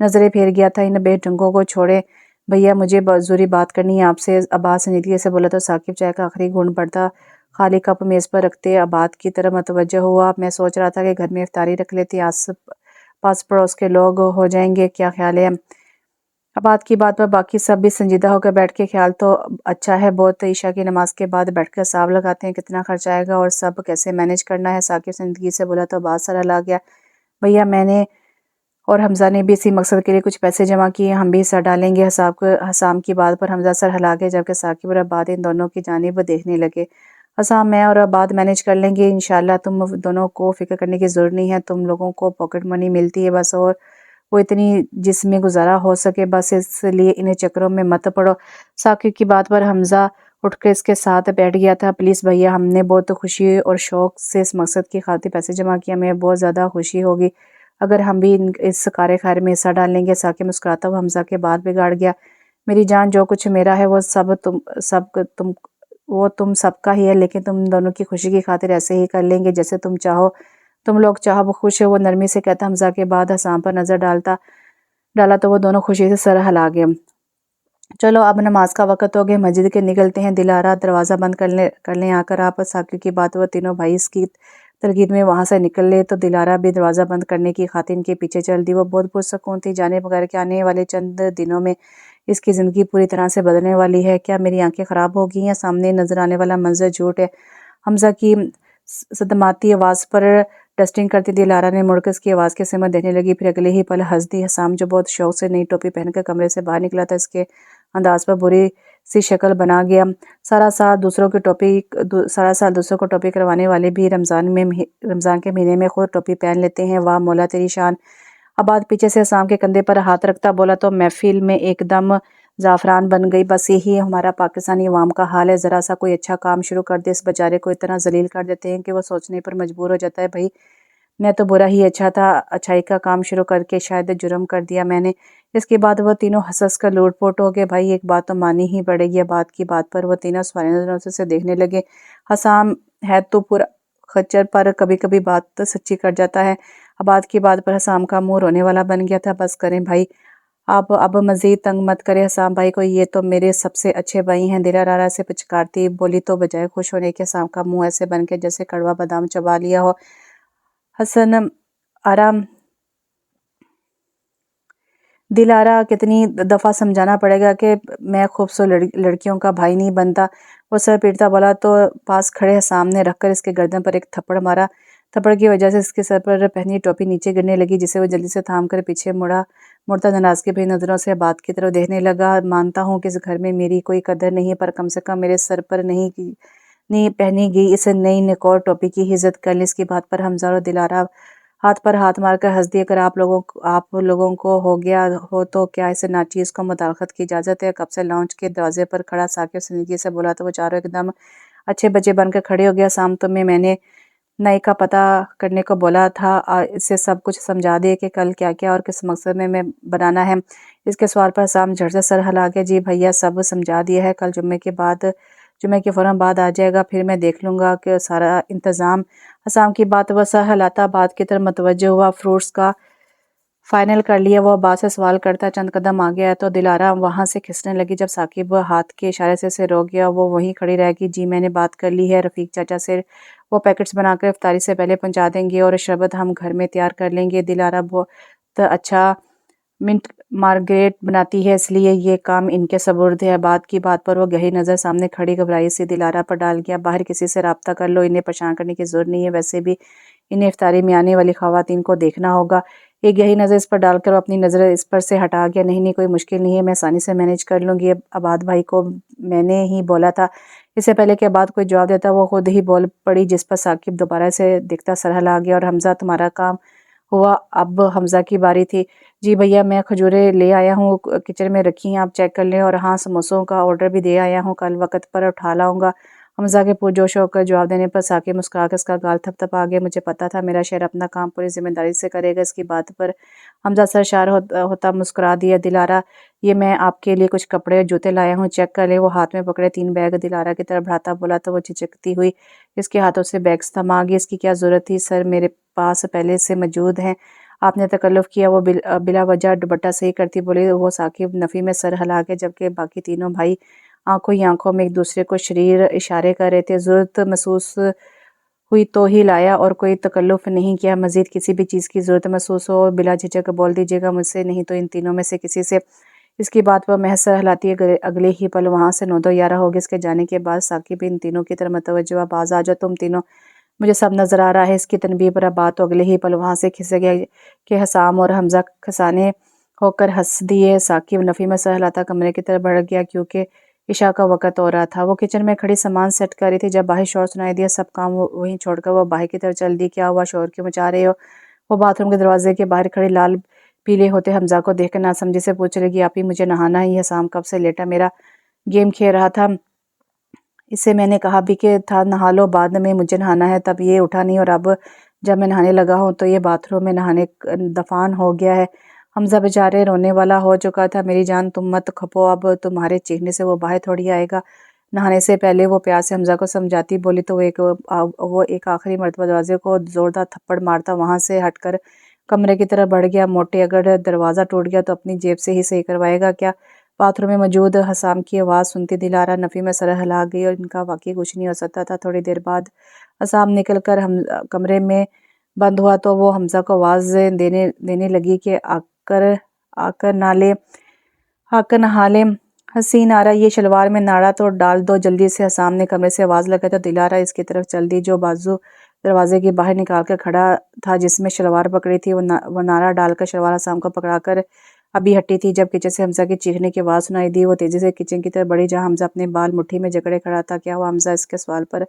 نظریں پھیر گیا تھا۔ ان بے ڈھنگوں کو چھوڑیں بھیا، مجھے ضروری بات کرنی ہے آپ سے، عباد سنجیدگی سے بولا تو ثاقب چائے کا آخری گھونٹ بھرتا خالی کپ میز پر رکھتے عباد کی طرف متوجہ ہوا۔ میں سوچ رہا تھا کہ گھر میں افطاری رکھ لیتے، آس پاس پڑوس کے لوگ ہو جائیں گے، کیا خیال ہے؟ عباد کی بات پر باقی سب بھی سنجیدہ ہو کر بیٹھ کے خیال تو اچھا ہے بہت، عشاء کی نماز کے بعد بیٹھ کر حساب لگاتے ہیں کتنا خرچ آئے گا اور سب کیسے مینیج کرنا ہے۔ ثاقب سنجیدگی سے بولا تو عباد سرحل آ گیا۔ بھیا میں نے اور حمزہ نے بھی اسی مقصد کے لیے کچھ پیسے جمع کیے، ہم بھی حصہ ڈالیں گے۔ حسام کی بات پر حمزہ سر ہلا گیا، جبکہ ثاقب اور عباد ان دونوں کی جانب دیکھنے لگے۔ حسام میں اور عباد مینیج کر لیں گے انشاءاللہ، تم دونوں کو فکر کرنے کی ضرورت نہیں ہے، تم لوگوں کو پاکٹ منی ملتی ہے بس، اور وہ اتنی جس میں گزارا ہو سکے بس، اس لیے انہیں چکروں میں مت پڑو۔ ثاقب کی بات پر حمزہ اٹھ کر اس کے ساتھ بیٹھ گیا تھا۔ پلیز بھیا، ہم نے بہت خوشی اور شوق سے اس مقصد کی خاطر پیسے جمع کیے، ہمیں بہت زیادہ خوشی ہوگی اگر ہم بھی اس کار خیر میں حصہ ڈال لیں گے۔ ثاقب مسکراتا ہوا حمزہ کے بات بگاڑ گیا۔ میری جان، جو کچھ میرا ہے وہ تم سب کا ہی ہے، لیکن تم دونوں کی خوشی کی خاطر ایسے ہی کر لیں گے جیسے تم چاہو، تم لوگ چاہو وہ خوش ہے، وہ نرمی سے کہتا۔ حمزہ کے بعد حسام پر نظر ڈالا تو وہ دونوں خوشی سے سر ہلا گئے۔ چلو اب نماز کا وقت ہو گیا، مسجد کے نکلتے ہیں۔ دلارا دروازہ بند کر لیں آ کر آپ۔ ثاقب کی بات وہ تینوں بھائی اس کی تلقین میں وہاں سے نکلے تو دلارا بھی دروازہ بند کرنے کی خاطر ان کے پیچھے چل دی۔ وہ بہت پرسکون تھی، جانے بغیر کہ آنے والے چند دنوں میں اس کی زندگی پوری طرح سے بدلنے والی ہے۔ کیا میری آنکھیں خراب ہو گئی ہیں؟ سامنے نظر آنے والا منظر جھوٹ ہے؟ حمزہ کی صدماتی آواز پر ڈسٹنگ کرتی دلارا نے مڑ کر اس کی آواز کے سمت دیکھنے لگی، پھر اگلے ہی پل ہنس دی۔ حسام جو بہت شوق سے نئی ٹوپی پہن کر کمرے سے باہر نکلا تھا، اس کے انداز پر بری سی شکل بنا گیا۔ سارا سال دوسروں کو ٹوپی کروانے والے بھی رمضان کے مہینے میں خود ٹوپی پہن لیتے ہیں، واہ مولا تیری شان۔ عباد پیچھے سے حسام کے کندھے پر ہاتھ رکھتا بولا تو محفل میں ایک دم زعفران بن گئی۔ بس یہی ہمارا پاکستانی عوام کا حال ہے، ذرا سا کوئی اچھا کام شروع کر دے اس بیچارے کو اتنا ذلیل کر دیتے ہیں کہ وہ سوچنے پر مجبور ہو جاتا ہے بھائی میں تو برا ہی اچھا تھا، اچھائی کا کام شروع کر کے شاید جرم کر دیا میں نے۔ اس کے بعد وہ تینوں ہنس کر لوٹ پوٹ ہو گئے۔ بھائی ایک بات تو مانی ہی پڑے گی، بات کی بات پر وہ تینوں سوال نظروں سے دیکھنے لگے۔ حسام ہے تو پورا خچر، پر کبھی کبھی بات تو سچی کر جاتا ہے۔ بات کی بات پر حسام کا منہ رونے والا بن گیا تھا۔ بس کریں بھائی، آپ اب مزید تنگ مت کریں حسام بھائی کو، یہ تو میرے سب سے اچھے بھائی ہیں۔ دلارا رارا سے پچکارتی بولی تو بجائے خوش ہونے کے حسام کا منہ ایسے بن کے جیسے کڑوا بادام چبا لیا ہو۔ حسن آرام دلارا کتنی دفعہ سمجھانا پڑے گا کہ میں خوبصورت لڑکیوں کا بھائی نہیں بنتا، وہ سر پیٹتا بولا تو پاس کھڑے حسام نے رکھ کر اس کے گردن پر ایک تھپڑ مارا۔ تھپڑ کی وجہ سے اس کے سر پر پہنی ٹوپی نیچے گرنے لگی، جسے وہ جلدی سے تھام کر پیچھے مڑتا ناراضگی بھری نظروں سے بات کی طرف دیکھنے لگا۔ مانتا ہوں کہ اس گھر میں میری کوئی قدر نہیں، پر کم سے کم میرے سر پر نہیں پہنی گئی اس نئی نکور ٹوپی کی عزت کر لی۔ اس کی بات پر حمزہ اور دلارا ہاتھ پر ہاتھ مار کر ہنس دیے۔ اگر آپ لوگوں کو ہو گیا ہو تو کیا اس ناچیز کو مداخلت کی اجازت ہے؟ کب سے لاؤنج کے دروازے پر کھڑا ثاقب سنجیدگی سے بولا تو وہ چاروں ایک دم اچھے بچے بن کر کھڑے ہو گیا۔ شام تمہیں میں نے نئے کا پتہ کرنے کو بولا تھا، اسے سب کچھ سمجھا دے کہ کل کیا کیا اور کس مقصد میں بنانا ہے۔ اس کے سوال پر حسام جھٹ سے سر ہلا گیا۔ جی بھیا سب سمجھا دیا ہے، کل جمعے کے فوراً بعد آ جائے گا، پھر میں دیکھ لوں گا کہ سارا انتظام۔ حسام کی بات وہ سر ہلاتا بات کی طرف متوجہ ہوا۔ فروٹس کا فائنل کر لیا؟ وہ بات سے سوال کرتا چند قدم آگے آیا تو دلارا وہاں سے کھسنے لگی۔ جب ثاقب ہاتھ کے اشارے سے اسے روک گیا وہ وہیں کھڑی رہ گئی۔ جی میں نے بات کر لی ہے رفیق چاچا سے، وہ پیکٹس بنا کر افطاری سے پہلے پہنچا دیں گے اور شربت ہم گھر میں تیار کر لیں گے۔ دلارا بہت اچھا منٹ مارگریٹ بناتی ہے، اس لیے یہ کام ان کے سپرد ہے۔ بات کی بات پر وہ گہری نظر سامنے کھڑی گھبرائی سی دلارا پر ڈال گیا۔ باہر کسی سے رابطہ کر لو، انہیں پریشان کرنے کی ضرورت نہیں ہے، ویسے بھی انہیں افطاری میں آنے والی خواتین کو دیکھنا ہوگا۔ ایک گہری نظر اس پر ڈال کر وہ اپنی نظر اس پر سے ہٹا گیا۔ نہیں کوئی مشکل نہیں ہے، میں آسانی سے مینیج کر لوں گی۔ عباد بھائی کو میں نے ہی بولا تھا۔ اس سے پہلے کہ عباد کوئی جواب دیتا وہ خود ہی بول پڑی، جس پر ثاقب دوبارہ سے دیکھتا سر ہلا گیا۔ اور حمزہ تمہارا کام ہوا؟ اب حمزہ کی باری تھی۔ جی بھیا میں کھجوریں لے آیا ہوں، کچن میں رکھی ہیں، آپ چیک کر لیں، اور ہاں سموسوں کا آرڈر بھی دے آیا ہوں، کل وقت پر اٹھا لاؤں گا۔ حمزہ کے پرجوش ہو کر جواب دینے پر ثاقب مسکرا کر اس کا گال تھپ تھپا گیا۔ مجھے پتا تھا میرا شہر اپنا کام پوری ذمہ داری سے کرے گا۔ اس کی بات پر حمزہ سرشار ہوتا مسکرا دیا۔ دلارا یہ میں آپ کے لیے کچھ کپڑے اور جوتے لایا ہوں، چیک کر لیں۔ وہ ہاتھ میں پکڑے 3 بیگ دلارا کی طرف بڑھاتا بولا تو وہ جھجکتی ہوئی اس کے ہاتھوں سے بیگز تھما گئی۔ اس کی کیا ضرورت تھی سر، میرے پاس پہلے سے موجود ہیں، آپ نے تکلف کیا؟ وہ بلا وجہ دوپٹہ صحیح کرتی بولی۔ وہ ثاقب نفی میں سر ہلا کے، جبکہ باقی تینوں بھائی آنکھوں ہی آنکھوں میں ایک دوسرے کو شریر اشارے کر رہے تھے۔ ضرورت محسوس ہوئی تو ہی لایا اور کوئی تکلف نہیں کیا۔ مزید کسی بھی چیز کی ضرورت محسوس ہو بلا جھجک بول دیجیے گا مجھ سے، نہیں تو ان تینوں میں سے کسی سے۔ اس کی بات پر محض سر ہلاتی اگلے ہی پل وہاں سے 9-2-11 ہو گئے۔ اس کے جانے کے بعد ثاقب ان تینوں کی طرف متوجہ ہوا۔ باز آ جاؤ تم تینوں، مجھے سب نظر آ رہا ہے۔ اس کی تنبیہ پر عباد تو اگلے ہی پل وہاں سے کھسک گیا کہ حسام اور حمزہ کھسانے ہو کر ہنس دیے۔ ثاقب نفی میں سر ہلاتا کمرے کی طرف بڑھ گیا کیونکہ عشاء کا وقت ہو رہا تھا۔ وہ کچن میں کھڑی سامان سیٹ کر رہی تھی جب باہر شور سنائی دیا۔ سب کام وہیں چھوڑ کر وہ باہر کی طرف چل دی۔ کیا ہوا، شور کیوں مچا رہے ہو؟ وہ باتھ روم کے دروازے کے باہر کھڑی لال پیلے ہوتے حمزہ کو دیکھ کر ناسمجھی سے پوچھنے لگی، آپی مجھے نہانا ہے، یہ حسام کب سے لیٹا میرا گیم کھیل رہا تھا، اسے میں نے کہا بھی کہ تھا نہا لو، بعد میں مجھے نہانا ہے، تب یہ اٹھا نہیں، اور اب جب میں نہانے لگا ہوں تو یہ باتھ روم میں نہانے دفان ہو گیا ہے۔ حمزہ بیچارے رونے والا ہو چکا تھا۔ میری جان تم مت کھپو، اب تمہارے چیخنے سے وہ باہر تھوڑی آئے گا۔ نہانے سے پہلے وہ پیار سے حمزہ کو سمجھاتی بولی تو وہ ایک آخری مرتبہ دروازے کو زوردار تھپڑ مارتا وہاں سے ہٹ کر کمرے کی طرف بڑھ گیا۔ موٹے اگر دروازہ ٹوٹ گیا تو اپنی جیب سے ہی صحیح کروائے گا کیا؟ باتھ روم میں موجود حسام کی آواز سنتی دلارا نفی میں سر ہلا گئی اور ان کا واقعی کچھ نہیں ہو سکتا تھا۔ تھوڑی دیر بعد حسام نکل کر کمرے میں بند ہوا تو وہ حمزہ کو آواز دینے لگی کہ آ کر نہا لے، حسین آ رہا، یہ شلوار میں ناڑا تو ڈال دو جلدی سے۔ حسام نے کمرے سے آواز لگائی تو دلارا اس کی طرف چل دی جو بازو دروازے کے باہر نکال کر کھڑا تھا، جس میں شلوار پکڑی تھی۔ وہ نعرہ ڈال کر شلوار حسام کو پکڑا کر ابھی ہٹی تھی جب کچن سے حمزہ کی چیخنے کی آواز سنائی دی۔ وہ تیزی سے کچن کی طرف بڑھی جہاں حمزہ اپنے بال مٹھی میں جکڑے کھڑا تھا۔ کیا ہوا حمزہ؟ اس کے سوال پر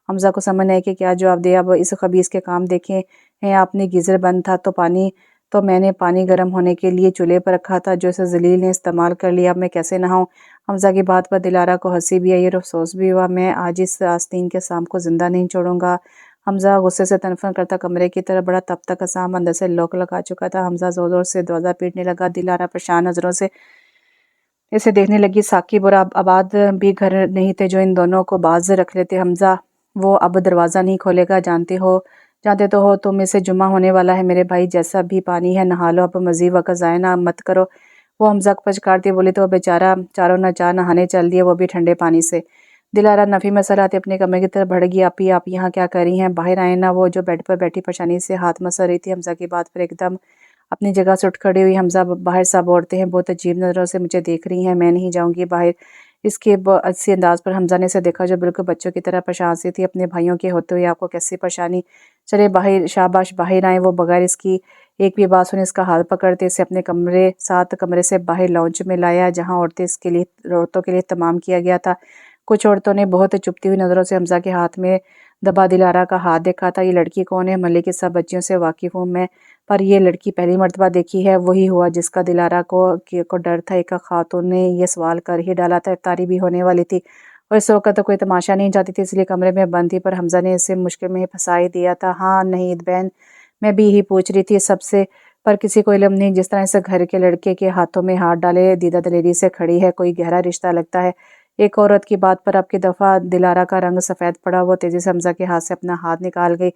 حمزہ کو سمجھ نہیں کہ کیا جواب دے۔ اب اس خبیث کے کام دیکھے ہیں آپ نے، گیزر بند تھا تو پانی تو میں نے پانی گرم ہونے کے لیے چولہے پر رکھا تھا جو اسے ذلیل نے استعمال کر لیا، اب میں کیسے نہاؤں؟ حمزہ کی بات پر دلارہ کو ہنسی بھی آئی اور افسوس بھی ہوا۔ میں آج اس آستین کے سام کو زندہ نہیں چھوڑوں گا۔ حمزہ غصے سے تنفر کرتا کمرے کی طرف بڑھا، تب تک اسام اندر سے لوک لگا چکا تھا۔ حمزہ زور زور سے دروازہ پیٹنے لگا۔ دلارہ پریشان نظروں سے اسے دیکھنے لگی۔ ثاقب اور عباد بھی گھر نہیں تھے جو ان دونوں کو باز رکھ لیتے۔ حمزہ وہ اب دروازہ نہیں کھولے گا، جانتے تو ہو تم اسے جمعہ ہونے والا ہے میرے بھائی، جیسا بھی پانی ہے نہا لو، اب مزید وقت ضائع نہ مت کرو۔ وہ حمزہ کو پچکارتی بولی تو وہ بیچارہ چاروں نہ چار نہانے چل دیے، وہ بھی ٹھنڈے پانی سے۔ دلارہ نفی میں سر آتے اپنے کمرے کی طرف بڑھ گئی۔ آپی آپ یہاں کیا کر رہی ہیں؟ باہر آئیں نا۔ وہ جو بیڈ پر بیٹھی پریشانی سے ہاتھ مسل رہی تھی، حمزہ کی بات پر ایک دم اپنی جگہ سے اٹھ کھڑی ہوئی۔ حمزہ باہر سب عورتیں ہیں بہت عجیب نظروں سے مجھے دیکھ رہی ہیں، میں نہیں جاؤں گی باہر۔ اس کے اسی انداز پر حمزہ نے اسے دیکھا جو بالکل بچوں کی طرح پریشان سی تھی۔ اپنے بھائیوں کے ہوتے ہوئے آپ کو کیسی پریشانی؟ چلے باہر، شاباش باہر آئیں۔ وہ بغیر اس کی ایک بھی بات سنے اس کا ہاتھ پکڑتے اسے اپنے کمرے سے باہر لاؤنج میں لایا جہاں عورتوں کے لیے اہتمام کیا گیا تھا۔ کچھ عورتوں نے بہت چپتی ہوئی نظروں سے حمزہ کے ہاتھ میں دبا دلارہ کا ہاتھ دیکھا تھا۔ یہ لڑکی کون ہے؟ محلے کی سب بچیوں سے واقف ہوں میں، پر یہ لڑکی پہلی مرتبہ دیکھی ہے۔ وہی ہوا جس کا دلارہ کو ڈر تھا۔ ایک خاتون نے یہ سوال کر ہی ڈالا تھا۔ افطاری بھی ہونے والی تھی اور اس وقت تو کوئی تماشا نہیں چاہتی تھی، اس لیے کمرے میں بند تھی، پر حمزہ نے اسے مشکل میں ہی پھنسا ہی دیا تھا۔ ہاں نہیں عید بہن، میں بھی یہی پوچھ رہی تھی سب سے، پر کسی کو علم نہیں جس طرح اس گھر کے لڑکے کے ہاتھوں میں ہاتھ ڈالے دیدہ دلیری سے کھڑی ہے، کوئی گہرا رشتہ لگتا ہے۔ ایک عورت کی بات پر اب کی دفعہ دلارہ کا رنگ سفید پڑا۔ وہ تیزی سے حمزہ کے ہاتھ سے اپنا ہاتھ نکال گئی۔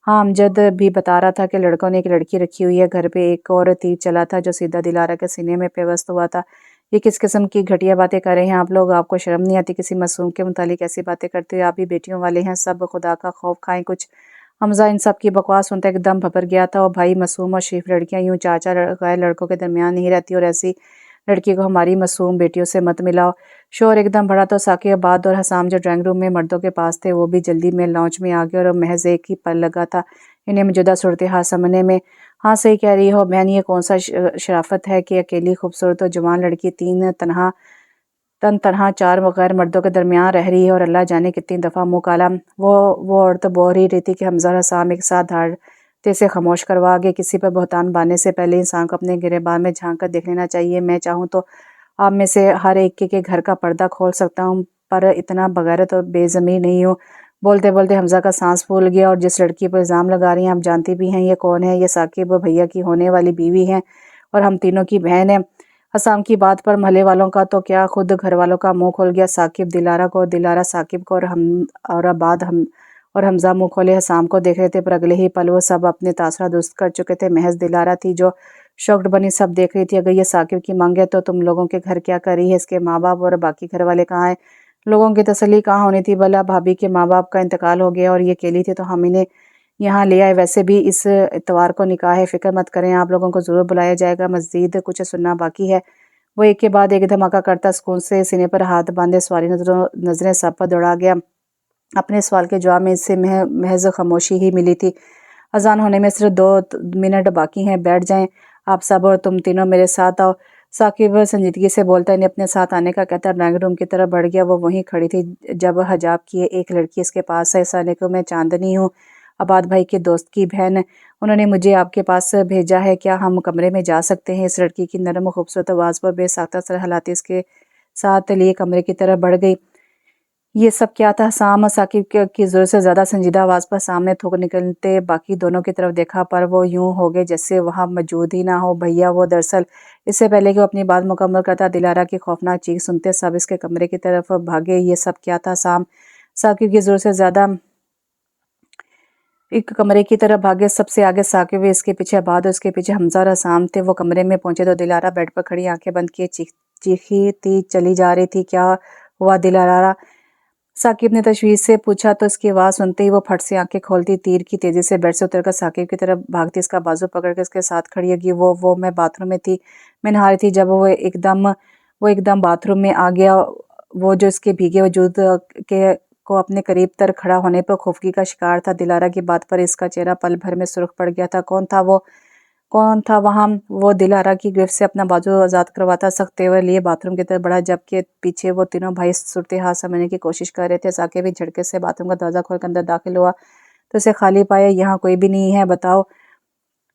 ہاں امجد بھی بتا رہا تھا کہ لڑکوں نے ایک لڑکی رکھی ہوئی ہے گھر پہ، ایک اور تیر چلا تھا جو سیدھا دلارہ کے سینے میں پیوست ہوا تھا۔ یہ کس قسم کی گھٹیا باتیں کر رہے ہیں آپ لوگ؟ آپ کو شرم نہیں آتی؟ کسی معصوم کے متعلق ایسی باتیں کرتے ہوئے؟ آپ بھی بیٹیوں والے ہیں، سب خدا کا خوف کھائیں کچھ۔ حمزہ ان سب کی بکواس سنتا ایک دم بھبر گیا تھا۔ اور بھائی معصوم اور شریف لڑکیاں یوں چار چار غیر لڑکوں کے درمیان نہیں رہتی، اور ایسی لڑکی کو ہماری معصوم بیٹیوں سے مت ملاؤ۔ شور ایک دم بڑا تو ثاقب، عباد اور حسام جو ڈرائنگ روم میں مردوں کے پاس تھے وہ بھی جلدی میں لاؤنج میں آ گئے اور محض ایک ہی پل لگا تھا انہیں موجودہ صورتحال سمجھنے میں۔ ہاں صحیح کہہ رہی ہو بہن، یہ کون سا شرافت ہے کہ اکیلی خوبصورت اور جوان لڑکی تنہا چار غیر مردوں کے درمیان رہ رہی ہے، اور اللہ جانے کتنی دفعہ منہ کالا۔ وہ عورت بول ہی رہی تھی کہ حمزہ اور حسام ایک ساتھ دھاڑتے سے خاموش کروا گئے۔ کسی پر بہتان باندھنے سے پہلے انسان کو اپنے گریبان میں جھانک کر دیکھ لینا چاہیے۔ میں چاہوں تو آپ میں سے ہر ایک کے گھر کا پردہ کھول سکتا ہوں، پر اتنا بغیرت اور بے ضمیر نہیں ہوں۔ بولتے بولتے حمزہ کا سانس پھول گیا۔ اور جس لڑکی پر الزام لگا رہی ہیں آپ جانتی بھی ہیں یہ کون ہے؟ یہ ثاقب بھیا کی ہونے والی بیوی ہے اور ہم تینوں کی بہن ہے۔ حسام کی بات پر محلے والوں کا تو کیا خود گھر والوں کا منہ کھول گیا۔ ثاقب دلارہ کو، دلارہ ثاقب کو، اور عباد اور حمزہ منہ کھولے حسام کو دیکھ رہے تھے، پر اگلے ہی پل وہ سب اپنے تاثرات درست کر چکے تھے۔ محض دلارہ تھی جو شاکڈ بنی سب دیکھ رہی تھی۔ اگر یہ ثاقب کی مانگ ہے تو تم لوگوں کے گھر کیا کر رہی ہے؟ اس کے ماں باپ اور باقی گھر والے کہاں ہیں؟ لوگوں کی تسلی کہاں ہونی تھی؟ بھلا بھابھی کے ماں باپ کا انتقال ہو گیا اور یہ اکیلی تھی تو ہم انہیں یہاں لے آئے۔ ویسے بھی اس اتوار کو نکاح ہے، فکر مت کریں، آپ لوگوں کو ضرور بلایا جائے گا۔ مزید کچھ سننا باقی ہے؟ وہ ایک کے بعد ایک دھماکہ کرتا سکون سے سینے پر ہاتھ باندھے سوالی نظریں سب پر دوڑا گیا۔ اپنے سوال کے جواب میں اس سے محض خاموشی ہی ملی تھی۔ اذان ہونے میں صرف 2 منٹ باقی ہیں، بیٹھ جائیں آپ سب اور تم تینوں میرے ساتھ آؤ۔ ثاقب سنجیدگی سے بولتا انہیں اپنے ساتھ آنے کا کہتا ڈرائنگ روم کی طرف بڑھ گیا۔ وہ وہیں کھڑی تھی جب حجاب کیے ایک لڑکی اس کے پاس آئی۔ السلام علیکم، میں چاندنی ہوں، عباد بھائی کے دوست کی بہن، انہوں نے مجھے آپ کے پاس بھیجا ہے، کیا ہم کمرے میں جا سکتے ہیں؟ اس لڑکی کی نرم و خوبصورت آواز پر بے ساختہ سر ہلاتے اس کے ساتھ لیے کمرے کی طرف بڑھ گئی۔ یہ سب کیا تھا؟ حسام ثاقب کی ضرورت سے زیادہ سنجیدہ آواز پر سامنے تھوک نکلتے باقی دونوں کی طرف دیکھا، پر وہ یوں ہو گئے جیسے وہاں موجود ہی نہ ہو۔ بھیا وہ دراصل اس سے پہلے کہ وہ اپنی بات مکمل کرتا دلارہ کی خوفناک چیخ سنتے سب اس کے کمرے کی طرف بھاگے۔ یہ سب کیا تھا؟ حسام ثاقب کی ضرورت سے زیادہ ایک کمرے کی طرف بھاگے۔ سب سے آگے ثاقب، اس کے پیچھے عباد اور اس کے پیچھے حمزہ اور حسام تھے۔ وہ کمرے میں پہنچے تو دلارہ بیڈ پر کھڑی آنکھیں بند کیے چیخی تی چلی جا رہی تھی۔ کیا ہوا دلارہ؟ ثاقب نے تشویش سے پوچھا تو اس کی آواز سنتے ہی وہ پھٹ سے آنکھیں کھولتی تیر کی تیزی سے بیڈ سے اتر کر ثاقب کی طرف بھاگتی اس کا بازو پکڑ کے اس کے ساتھ کھڑی ہوگی۔ وہ میں باتھ روم میں تھی، میں نہا رہی تھی جب وہ ایک دم باتھ روم میں آ گیا۔ وہ جو اس کے بھیگے وجود کو اپنے قریب تر کھڑا ہونے پر خفگی کا شکار تھا۔ دلارہ کی بات پر اس کا چہرہ پل بھر میں سرخ پڑ گیا تھا۔ کون تھا وہاں؟ وہ دلارہ کی گرفت سے اپنا بازو آزاد کرواتا سخت تیور لیے باتھ روم کی طرف بڑھا، جبکہ پیچھے وہ تینوں بھائی صورتحال سمجھنے کی کوشش کر رہے تھے۔ ثاقب بھی جھٹکے سے باتھ روم کا دروازہ کھول کر اندر داخل ہوا تو اسے خالی پایا۔ یہاں کوئی بھی نہیں ہے، بتاؤ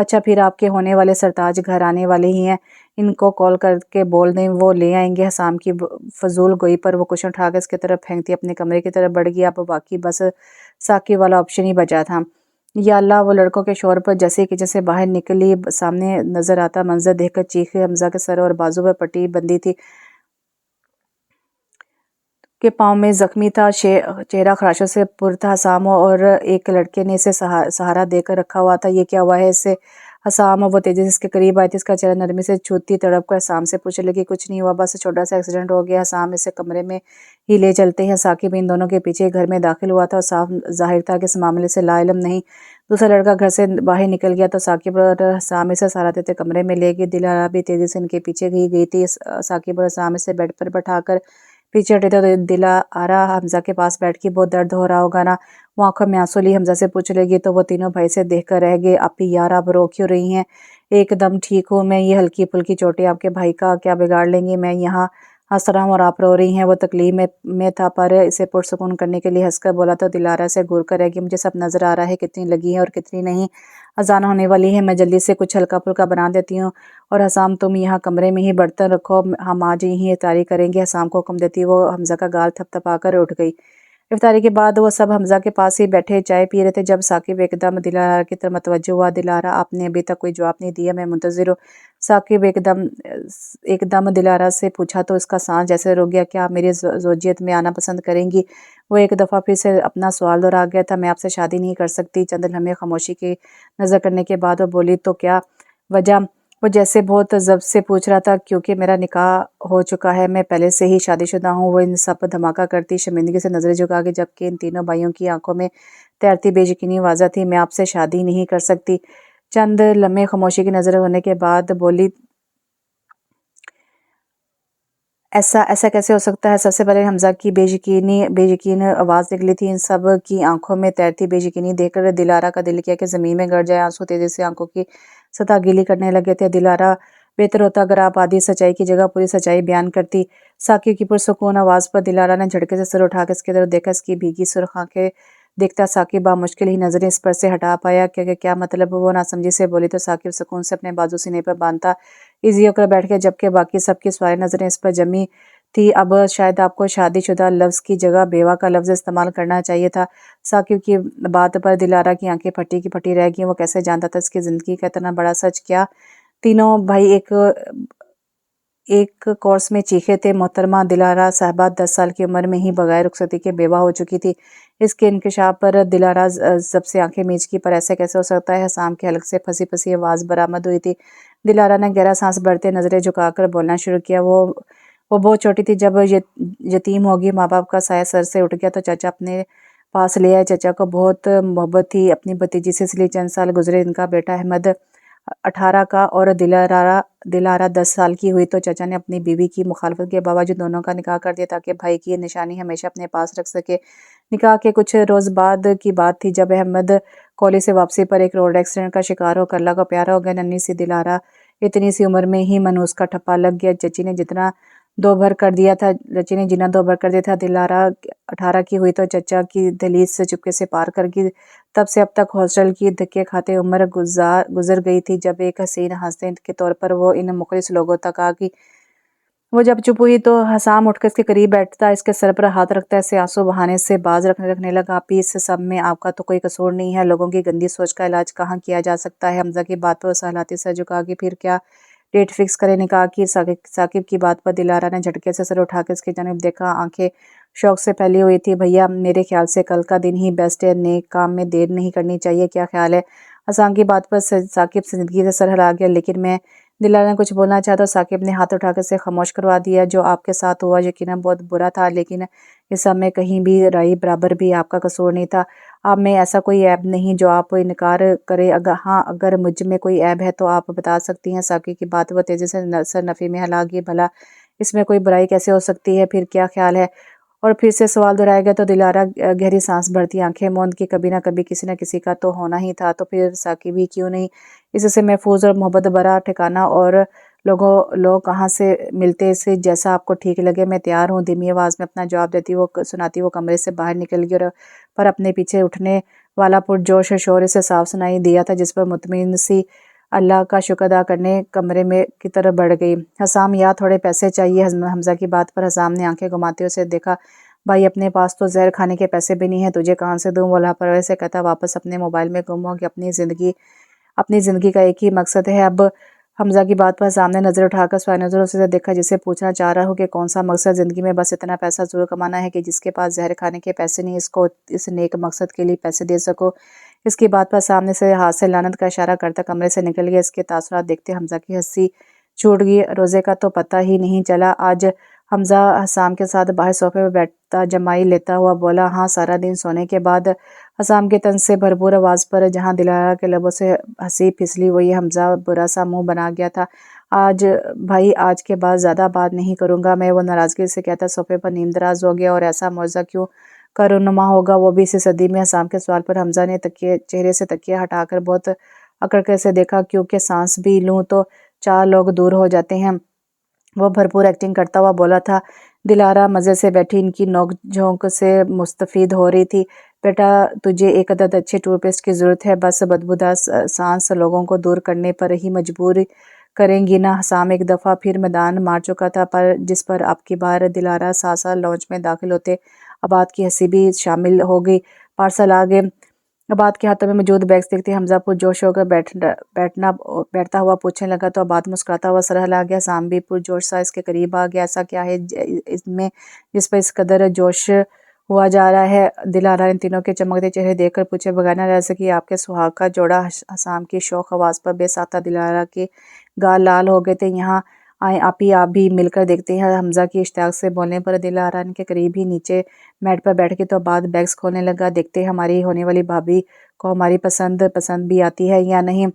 اچھا پھر آپ کے ہونے والے سرتاج گھر آنے والے ہی ہیں، ان کو کال کر کے بول دیں وہ لے آئیں گے۔ حسام کی فضول گوئی پر وہ کشن اٹھا کے اس کی طرف پھینکتی اپنے کمرے کی طرف بڑھ گیا۔ اب باقی بس ثاقب والا آپشن ہی بچا تھا۔ یا اللہ، وہ لڑکوں کے شور پر جیسے کچن سے باہر نکلی، سامنے نظر آتا منظر دیکھ کر چیخے۔ حمزہ کے سر اور بازو پر پٹی بندھی تھی کہ پاؤں میں زخمی تھا، چہرہ خراشوں سے پر تھا۔ حسام اور ایک لڑکے نے اسے سہارا دے کر رکھا ہوا تھا۔ یہ کیا ہوا ہے اسے؟ حسام وہ تیزی سے اس کے قریب آئی تھی، اس کا چہرہ نرمی سے چھوتی تڑپ کر حسام سے پوچھنے لگی، کچھ نہیں ہوا، بس چھوٹا سا ایکسیڈنٹ ہو گیا۔ حسام اسے کمرے میں ہی لے چلتے ہیں۔ ثاقب ان دونوں کے پیچھے گھر میں داخل ہوا تھا اور صاف ظاہر تھا کہ اس معاملے سے لا علم نہیں۔ دوسرا لڑکا گھر سے باہر نکل گیا تو ثاقب اور حسام اسے سہارا دیتے کمرے میں لے گئے۔ دلارا بھی تیزی سے ان کے پیچھے ہی گئی تھی۔ ثاقب اور حسام اسے بیڈ پر بٹھا کر پیچھے ہٹے تو دلارا حمزہ کے پاس بیٹھ کے، بہت درد ہو رہا ہوگا نا؟ وہ آنکھوں میں آنسو لی حمزہ سے پوچھ لے گی تو وہ تینوں بھائی سے دیکھ کر رہ گئے۔ آپی یار، آپ رو کیوں رہی ہیں؟ ایک دم ٹھیک ہوں میں، یہ ہلکی پھلکی چوٹیں آپ کے بھائی کا کیا بگاڑ لیں گی؟ میں یہاں ہنس رہا ہوں اور آپ رو رہی ہیں۔ وہ تکلیف میں تھا پر اسے پرسکون کرنے کے لیے ہنس کر بولا تو دلارا سے گور کر رہ گئی، مجھے سب نظر آ رہا ہے، کتنی لگی ہیں اور کتنی نہیں۔ اذان ہونے والی ہے، میں جلدی سے کچھ ہلکا پھلکا بنا دیتی ہوں، اور حسام تم یہاں کمرے میں ہی برتن رکھو، ہم آج یہیں افطاری کریں گے۔ حسام کو حکم دیتی وہ حمزہ کا گال تھپ تھپا کر اٹھ گئی۔ افطاری کے بعد وہ سب حمزہ کے پاس ہی بیٹھے چائے پی رہے تھے جب ثاقب ایک دم دلارا کی طرف متوجہ ہوا۔ دلارا، آپ نے ابھی تک کوئی جواب نہیں دیا، میں منتظر ہوں۔ ثاقب ایک دم دلارا سے پوچھا تو اس کا سانس جیسے رک گیا، کیا آپ میری زوجیت میں آنا پسند کریں گی؟ وہ ایک دفعہ پھر سے اپنا سوال دہرا گیا تھا، میں آپ سے شادی نہیں کر سکتی۔ چند لمحے خاموشی کی نظر کرنے کے بعد وہ بولی، تو کیا وجہ؟ وہ جیسے بہت ضبط سے پوچھ رہا تھا، کیونکہ میرا نکاح ہو چکا ہے، میں پہلے سے ہی شادی شدہ ہوں۔ وہ ان سب پر دھماکہ کرتی شرمندگی سے نظریں جھکا کے، جبکہ ان تینوں بھائیوں کی آنکھوں میں تیرتی بے یقینی واضح تھی، میں آپ سے شادی نہیں کر سکتی۔ چند لمحے خاموشی کی نظر ہونے کے بعد بولی، ایسا کیسے ہو سکتا ہے؟ سب سے پہلے حمزہ کی بے یقین آواز نکلی تھی۔ ان سب کی آنکھوں میں تیرتی بے یقینی دیکھ کر دلارا کا دل کیا کہ زمین میں گڑ جائے۔ آنسو تیزی سے آنکھوں کی سطح گیلی کرنے لگے تھے۔ دلارا، بہتر ہوتا اگر آپ آدھی سچائی کی جگہ پوری سچائی بیان کرتی۔ ثاقب کی پرسکون آواز پر دلارا نے جھٹکے سے سر اٹھا کے اس کی طرف دیکھا۔ اس کی بھیگی سرخ آنکھیں دیکھتا ثاقب بامشکل ہی نظریں اس پر سے ہٹا پایا۔ کیا مطلب؟ وہ ناسمجھی سے بولی تو ثاقب سکون سے اپنے بازو سینے پر باندھتا ایزی ہو کر بیٹھ گیا، جبکہ باقی سب کی سوال نظریں اس پر جمی تھی۔ اب شاید آپ کو شادی شدہ لفظ کی جگہ بیوہ کا لفظ استعمال کرنا چاہیے تھا۔ ثاقب کی بات پر دلارا کی آنکھیں پھٹی کی پھٹی رہ گئیں۔ وہ کیسے جانتا تھا اس کی زندگی کا اتنا بڑا سچ؟ کیا تینوں بھائی ایک کورس میں چیخے تھے؟ محترمہ دلارا صاحبہ 10 سال کی عمر میں ہی بغیر رخصتی کے بیوہ ہو چکی تھی۔ اس کے انکشاف پر دلارا سب سے آنکھیں میچ کی، پر ایسے کیسے ہو سکتا ہے؟ حسام کے حلق سے پھنسی پھنسی آواز برآمد ہوئی تھی۔ دلارا نے گہرا سانس بھرتے نظریں جھکا کر بولنا شروع کیا، وہ بہت چھوٹی تھی جب یتیم ہوگی، ماں باپ کا سایہ سر سے اٹھ گیا تو چچا اپنے پاس لے آئے۔ چچا کو بہت محبت تھی اپنی بھتیجی سے، اس لیے چند سال گزرے۔ ان کا بیٹا احمد 18 کا اور دلارا 10 سال کی ہوئی تو چچا نے اپنی بیوی کی مخالفت کے باوجود دونوں کا نکاح کر دیا تاکہ بھائی کی یہ نشانی ہمیشہ اپنے پاس رکھ سکے۔ نکاح کے کچھ روز بعد کی بات تھی جب احمد کالج سے واپسی پر ایک روڈ ایکسیڈنٹ کا شکار ہو کر اللہ کو پیارا ہو گیا۔ ننھی سی دلارا اتنی سی عمر میں ہی منحوس کا ٹھپا لگ گیا۔ چچی نے جینا دو بھر کر دیا تھا۔ دلارا 18 کی ہوئی تو چچا کی دہلیز سے چپکے سے پار کر گئی۔ تب سے اب تک ہاسٹل کی دھکے کھاتے عمر گزر گئی تھی جب ایک حسین حسین کے طور پر وہ ان مخلص لوگوں تک آ گئی۔ وہ جب چپ ہوئی تو حسام اٹھ کر اس کے قریب بیٹھتا، اس کے سر پر ہاتھ رکھتا، اسے آنسو بہانے سے باز رکھنے لگا۔ آپی، اس سب میں آپ کا تو کوئی قصور نہیں ہے، لوگوں کی گندی سوچ کا علاج کہاں کیا جا سکتا ہے؟ حمزہ کی بات پر سہلاتی سر جھکا کے، پھر کیا ڈیٹ فکس کریں نکاح کی؟ ثاقب کی بات پر دلارا نے جھٹکے سے سر اٹھا کے اس کی جانب دیکھا، آنکھیں شوق سے پھیلی ہوئی تھی۔ بھیا، میرے خیال سے کل کا دن ہی بیسٹ ہے، نیک کام میں دیر نہیں کرنی چاہیے، کیا خیال ہے؟ حسام کی بات پر ثاقب سنجیدگی سے سر ہلا گیا، لیکن میں دلارا نے کچھ بولنا چاہا تو ثاقب نے ہاتھ اٹھا کر اسے خاموش کروا دیا۔ جو آپ کے ساتھ ہوا یقیناً بہت برا تھا، لیکن اس سب میں کہیں بھی رائی برابر بھی آپ کا قصور نہیں تھا۔ آپ میں ایسا کوئی عیب نہیں جو آپ انکار کریں۔ ہاں، اگر مجھ میں کوئی عیب ہے تو آپ بتا سکتی ہیں۔ ثاقب کی بات پر تیزی سے سر نفی میں ہلا گئی، بھلا اس میں کوئی برائی کیسے ہو سکتی ہے؟ پھر کیا خیال ہے؟ اور پھر سے سوال دہرایا گیا تو دلارا گہری سانس بھرتی آنکھیں موند کہ کبھی نہ کبھی کسی نہ کسی کا تو ہونا ہی تھا، تو پھر ثاقب ہی کیوں نہیں؟ اس سے محفوظ اور محبت بھرا ٹھکانہ اور لوگ کہاں سے ملتے؟ اسے جیسا آپ کو ٹھیک لگے، میں تیار ہوں۔ دھیمی آواز میں اپنا جواب سناتی وہ کمرے سے باہر نکل گئی، پر اپنے پیچھے اٹھنے والا پرجوش شور اسے صاف سنائی دیا تھا، جس پر مطمئن سی اللہ کا شکر ادا کرنے کمرے میں کی طرف بڑھ گئی۔ حسام یا تھوڑے پیسے چاہیے۔ حمزہ کی بات پر حسام نے آنکھیں گھماتے اسے دیکھا۔ بھائی اپنے پاس تو زہر کھانے کے پیسے بھی نہیں ہیں، تجھے کہاں سے دوں؟ وہ لاپرواہی سے کہتا واپس اپنے موبائل میں گم ہو کہ اپنی زندگی کا ایک ہی مقصد ہے۔ اب حمزہ کی بات پر حسام نے نظر اٹھا کر سوائے نظر اسے دیکھا جسے پوچھنا چاہ رہا ہو کہ کون سا مقصد زندگی میں؟ بس اتنا پیسہ ضرور کمانا ہے کہ جس کے پاس زہر کھانے کے پیسے نہیں، اس کو اس نیک مقصد کے لیے پیسے دے سکو۔ اس کی بات پر سامنے سے ہاتھ سے لعنت کا اشارہ کرتا کمرے سے نکل گیا۔ اس کے تاثرات دیکھتے حمزہ کی ہنسی چھوٹ گئی۔ روزے کا تو پتہ ہی نہیں چلا۔ آج حمزہ حسام کے ساتھ باہر صوفے پر بیٹھتا جمائی لیتا ہوا بولا، ہاں سارا دن سونے کے بعد حسام کے طنز سے بھرپور آواز پر جہاں دلارا کے لبوں سے ہنسی پھسلی وہی حمزہ برا سا منہ بنا گیا تھا۔ آج بھائی آج کے بعد زیادہ بات نہیں کروں گا میں، وہ ناراضگی سے کہتا صوفے پر نیم دراز ہو گیا۔ اور ایسا معجزہ کیوں کا رونما ہوگا وہ بھی اسی صدی میں؟ حسام کے سوال پر حمزہ نے چہرے سے تکیہ ہٹا کر بہت اکڑ سے دیکھا، کیونکہ سانس بھی لوں تو 4 لوگ دور ہو جاتے ہیں۔ وہ بھرپور ایکٹنگ کرتا ہوا بولا تھا۔ دلارا مزے سے بیٹھی ان کی نوک جھونک سے مستفید ہو رہی تھی۔ بیٹا تجھے ایک عدد اچھے ٹوتھ پیسٹ کی ضرورت ہے، بس بدبودار سانس لوگوں کو دور کرنے پر ہی مجبور کریں گی نا؟ حسام ایک دفعہ پھر میدان مار چکا تھا، پر جس پر اب کی بار دلارا ساسا لانچ میں داخل ہوتے آباد کی ہنسی بھی شامل ہو گئی۔ پارسل آ گئے۔ آباد کے ہاتھوں میں موجود بیگز دیکھتے حمزہ پرجوش ہو کر بیٹھتا ہوا پوچھنے لگا تو آباد مسکراتا ہوا سر ہلا گیا۔ حسام بھی پرجوش سا اس کے قریب آ گیا۔ ایسا کیا ہے اس میں جس پر اس قدر جوش ہوا جا رہا ہے؟ دلارا ان تینوں کے چمکتے چہرے دیکھ کر پوچھے بغیر نہ رہ سکی، آپ کے سہاگ کا جوڑا؟ حسام کی شوخ آواز پر بے ساختہ دلارا کے گال لال ہو گئے تھے۔ یہاں آئیں آپی، آپ بھی مل کر دیکھتے ہیں۔ حمزہ کی اشتیاق سے بولنے پر دلارا ان کے قریب ہی نیچے میٹ پر بیٹھ گئی تو آباد بیگز کھولنے لگا۔ دیکھتے ہیں ہماری ہونے والی بھابھی کو ہماری پسند بھی آتی ہے یا نہیں؟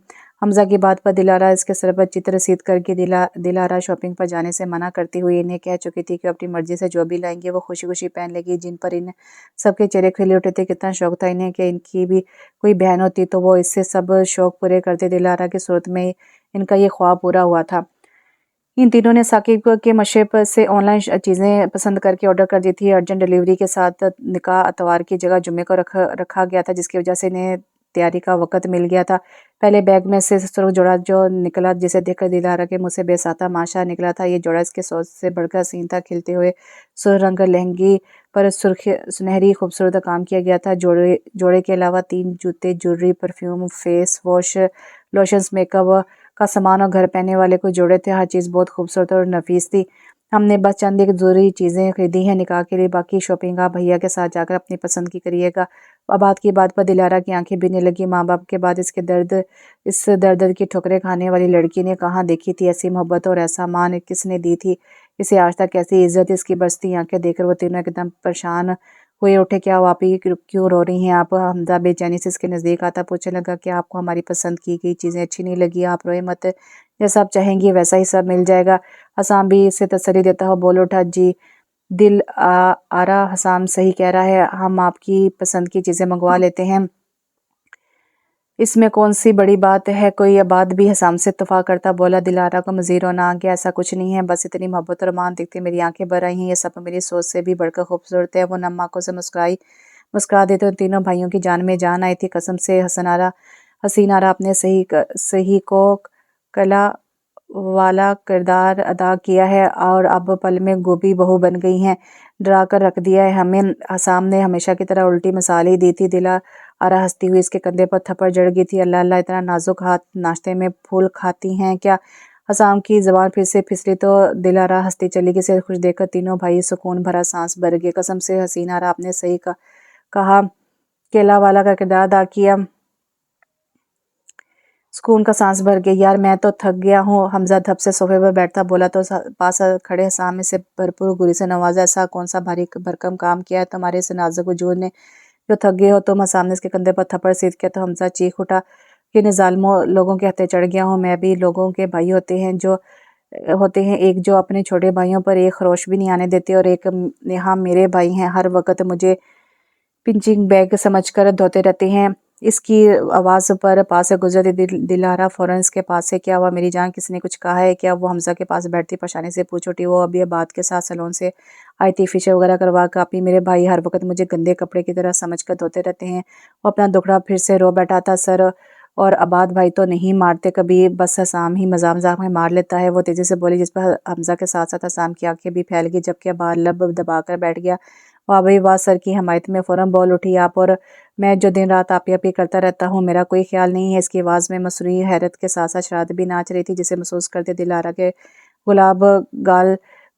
حمزہ کی بات پر دلارا اس کے سر پر چت رسید کر کے دلارا شاپنگ پر جانے سے منع کرتی ہوئی انہیں کہہ چکی تھی کہ اپنی مرضی سے جو بھی لائیں گے وہ خوشی خوشی پہن لے گی، جن پر ان سب کے چہرے کھلے اٹھے تھے۔ کتنا شوق تھا انہیں کہ ان کی بھی کوئی بہن ہوتی تو وہ اس سے سب شوق پورے کرتے۔ دلارا کی صورت میں ان کا یہ خواب پورا ہوا تھا۔ ان تینوں نے ثاقب کے مشرب سے آن لائن چیزیں پسند کر کے آرڈر کر دی تھی۔ ارجنٹ ڈیلیوری کے ساتھ نکاح اتوار کی جگہ جمعے کو رکھا گیا تھا، جس کی وجہ سے انہیں تیاری کا وقت مل گیا تھا۔ پہلے بیگ میں سے سرخ جوڑا جو نکلا جسے دیکھ کر دلارا کے منہ سے بے ساختہ ماشاء نکلا تھا۔ یہ جوڑا اس کے سوچ سے بڑھ کر حسین تھا۔ کھلتے ہوئے سرخ رنگ لہنگی پر سنہری خوبصورت کام کیا گیا تھا۔ جوڑے کے علاوہ 3 جوتے، jewellery, perfume, face wash, lotions, makeup کا سامان اور گھر پہننے والے کچھ جوڑے تھے۔ ہر چیز بہت خوبصورت اور نفیس تھی۔ ہم نے بس چند ایک ضروری چیزیں خریدی ہیں نکاح کے لیے، باقی شاپنگ آپ بھیا کے ساتھ جا کر اپنی پسند کی کریے گا۔ آباد کی بات پر دلارا کی آنکھیں بھرنے لگی۔ ماں باپ کے بعد اس درد کی ٹھوکریں کھانے والی لڑکی نے کہاں دیکھی تھی؟ ایسی محبت اور ایسا مان کس نے دی تھی اسے آج تک؟ ایسی عزت؟ اس کی برستی آنکھیں دیکھ کر وہ تینوں ایک دم پریشان ہوئے اٹھے۔ کیا ہوا آپی، کیوں رو رہی ہیں آپ؟ حمزہ بے چینی سے اس کے نزدیک آتا پوچھنے لگا، کیا آپ کو ہماری پسند کی گئی چیزیں اچھی نہیں لگی؟ آپ روئے مت، جیسا آپ چاہیں گی ویسا ہی سب مل جائے گا۔ حسام بھی اسے تسلی دیتا ہوا بول اٹھا، جی دل آرا حسام صحیح کہہ رہا ہے، ہم آپ کی پسند کی چیزیں منگوا لیتے ہیں، اس میں کون سی بڑی بات ہے؟ کوئی آباد بھی حسام سے اتفاق کرتا بولا۔ دلارا کو مزید رونا آ گیا، ایسا کچھ نہیں ہے، بس اتنی محبت اور رومان دیکھتے میری آنکھیں بھر آئی ہیں، یہ سب میری سوچ سے بھی بڑھ کر خوبصورت ہے۔ وہ نم آنکھوں سے مسکرا دیتے ان تینوں بھائیوں کی جان میں جان آئی تھی۔ قسم سے حسین آرا اپنے صحیح کو کلا والا کردار ادا کیا ہے اور اب پل میں گوبھی بہو بن گئی ہیں، ڈرا کر رکھ دیا ہے ہمیں۔ حسام نے ہمیشہ کی طرح الٹی مثال ہی دی تھی۔ دلارا ہنستی ہوئی اس کے کندھے پر تھپڑ جڑ گئی تھی۔ اللہ اللہ، اتنا نازک ہاتھ ناشتے میں پھول کھاتی ہیں کیا؟ حسام کی زبان پھر سے پھسلی تو دلارا ہنستی چلی گئی۔ اسے خوش دیکھ کر تینوں بھائی سکون بھرا سانس بھر گئے۔ قسم سے حسین آرا، آپ نے صحیح کہا، کیلا والا کا کردار ادا کیا۔ سکون کا سانس بھر گئی۔ یار میں تو تھک گیا ہوں، حمزہ دھپ سے صوفے پر بیٹھتا بولا تو پاس کھڑے حسام اسے بھرپور گوری سے نوازا، ایسا کون سا بھاری بھرکم کام کیا ہے تمہارے اس نازک وجود نے جو تھک گئے ہو تم؟ حسام نے اس کے کندھے پر تھپڑ سیدھ کیا تو حمزہ چیخ اٹھا کہ ان ظالموں لوگوں کے ہتھے چڑھ گیا ہوں میں بھی۔ لوگوں کے بھائی ہوتے ہیں ایک جو اپنے چھوٹے بھائیوں پر ایک خروش بھی نہیں آنے دیتے، اور ایک یہاں میرے بھائی ہیں ہر وقت مجھے پنچنگ بیگ سمجھ کر دھوتے رہتے ہیں۔ اس کی آواز پر پاس سے گزرتی دلارا فوراً اس کے پاس سے، کیا ہوا میری جان، کس نے کچھ کہا ہے کیا؟ وہ حمزہ کے پاس بیٹھتی پریشانی سے پوچھ اٹھی۔ وہ ابھی آباد کے ساتھ سیلون سے آئی تھی فیشر وغیرہ کروا کے، آپی میرے بھائی ہر وقت مجھے گندے کپڑے کی طرح سمجھ کر دھوتے رہتے ہیں۔ وہ اپنا دکھڑا پھر سے رو بیٹھا تھا۔ سر اور عباد بھائی تو نہیں مارتے کبھی، بس حسام ہی مذاق مذاق میں مار لیتا ہے، وہ تیزی سے بولی، جس پر حمزہ کے ساتھ ساتھ حسام کی آنکھیں بھی پھیل گئی، جبکہ عباد لب دبا کر بیٹھ گیا۔ واہ بھائی واہ، سر کی حمایت میں فوراً بول اٹھی، آپ اور میں جو دن رات آپی آپی کرتا رہتا ہوں، میرا کوئی خیال نہیں ہے۔ اس کی آواز میں مصنوعی حیرت کے ساتھ ساتھ شرارت بھی ناچ رہی تھی، جسے محسوس کرتے دلارا کے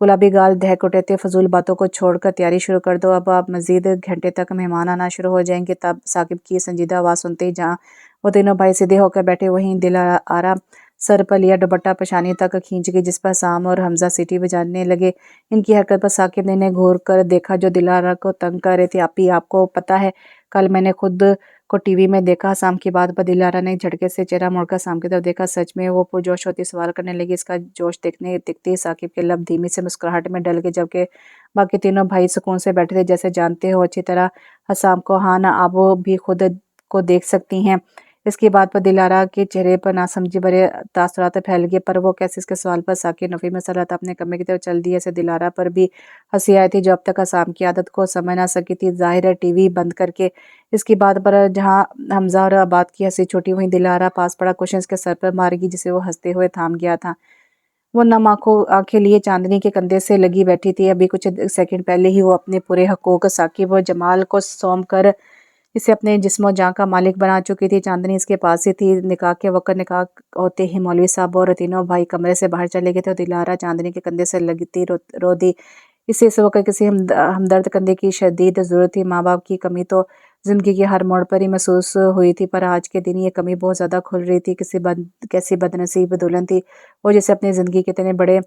گلابی گال دہک اٹھے تھے۔ فضول باتوں کو چھوڑ کر تیاری شروع کر دو، اب آپ مزید گھنٹے تک مہمان آنا شروع ہو جائیں گے۔ تب ثاقب کی سنجیدہ آواز سنتے ہی جہاں وہ تینوں بھائی سیدھے ہو کر بیٹھے، وہیں دلارا سر پر لیا دوپٹہ پیشانی تک کھینچ گئی، جس پر حسام اور حمزہ سیٹی بجانے لگے۔ ان کی حرکت پر ثاقب نے انہیں گھور کر دیکھا جو دلارا کو تنگ کر رہے تھے۔ آپی، آپ کو پتہ ہے کل میں نے خود کو ٹی وی میں دیکھا؟ حسام کی بات پر دلارا نے جھٹکے سے چہرہ موڑ کر حسام کی طرف دیکھا۔ سچ میں؟ وہ پرجوش ہوتی سوال کرنے لگی۔ اس کا جوش دیکھتے ہی ثاقب کے لب دھیمی سے مسکراہٹ میں ڈل گئے، جبکہ باقی تینوں بھائی سکون سے بیٹھے تھے، جیسے جانتے ہو اچھی طرح حسام کو۔ ہاں نا، آپ بھی خود کو دیکھ سکتی ہیں۔ اس کی بات پر دلارا کے چہرے پر ناسمجھی بھرے تاثرات پھیل گئے، پر وہ کیسے؟ اس کے سوال پر ثاقب نفی مسرت اپنے کمرے کی طرف چل دی۔ ایسے دلارا پر بھی ہنسی آئی تھی، جو اب تک حسام کی عادت کو سمجھ نہ سکی تھی۔ ظاہر ہے ٹی وی بند کر کے۔ اس کی بات پر جہاں حمزہ اور عباد کی ہنسی چھوٹی، وہیں دلارا پاس پڑا کوشچن اس کے سر پر مارے گی، جسے وہ ہنستے ہوئے تھام گیا تھا۔ وہ نم آنکھیں لیے چاندنی کے کندھے سے لگی بیٹھی تھی۔ ابھی کچھ سیکنڈ پہلے ہی وہ اپنے پورے حقوق ثاقب و جمال کو سونپ کر اسے اپنے جسم و جاں کا مالک بنا چکی تھی۔ چاندنی اس کے پاس ہی تھی۔ نکاح کے وقت نکاح ہوتے ہی مولوی صاحب اور تینوں بھائی کمرے سے باہر چلے گئے تھے، اور دلارا چاندنی کے کندھے سے لگتی رو دی۔ اسے اس وقت کسی ہمدرد کندھے کی شدید ضرورت تھی۔ ماں باپ کی کمی تو زندگی کے ہر موڑ پر ہی محسوس ہوئی تھی، پر آج کے دن یہ کمی بہت زیادہ کھل رہی تھی۔ کیسی بدنصیب دلہن تھی وہ، جسے اپنی زندگی کے اتنے بڑے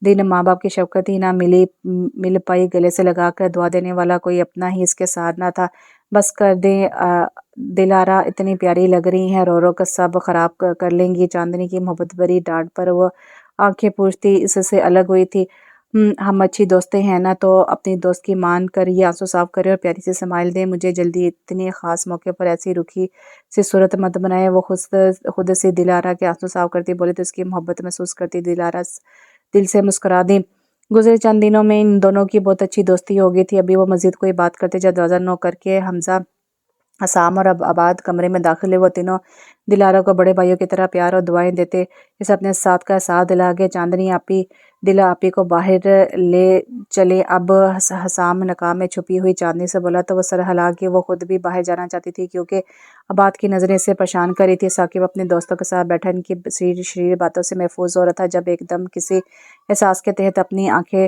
دن ماں باپ کی شفقت ہی نہ مل پائی، گلے سے لگا کر دعا دینے والا کوئی اپنا ہی اس کے ساتھ نہ تھا۔ بس کر دیں دلارا، اتنی پیاری لگ رہی ہیں، رو رو کر سب خراب کر لیں گی۔ چاندنی کی محبت بھری ڈانٹ پر وہ آنکھیں پوچھتی اس سے الگ ہوئی تھی۔ ہم اچھی دوستیں ہیں نا، تو اپنی دوست کی مان کر یہ آنسو صاف کریں اور پیاری سی سمائل دیں۔ مجھے جلدی اتنے خاص موقع پر ایسی رکھی سی صورت مت بنائے۔ وہ خود سے دلارا کے آنسو صاف کرتی بولی تو اس کی محبت محسوس کرتی دلارا دل سے مسکرا دی۔ گزرے چند دنوں میں ان دونوں کی بہت اچھی دوستی ہو گئی تھی۔ ابھی وہ مزید کوئی بات کرتے جب دروازہ نوک کر کے حمزہ، حسام اور عباد کمرے میں داخل ہوئے۔ وہ تینوں دلارا کو بڑے بھائیوں کی طرح پیار اور دعائیں دیتے اسے اپنے ساتھ کا احساس دلا گئے۔ چاندنی آپی کو باہر لے چلے۔ اب حسام نقاب میں چھپی ہوئی چاندنی سے بولا تو وہ سر ہلا کے وہ خود بھی باہر جانا چاہتی تھی، کیونکہ عباد کی نظریں اسے پریشان کر رہی تھی۔ ثاقب اپنے دوستوں کے ساتھ بیٹھا ان کی شریر باتوں سے محفوظ ہو رہا تھا، جب ایک دم کسی احساس کے تحت اپنی آنکھیں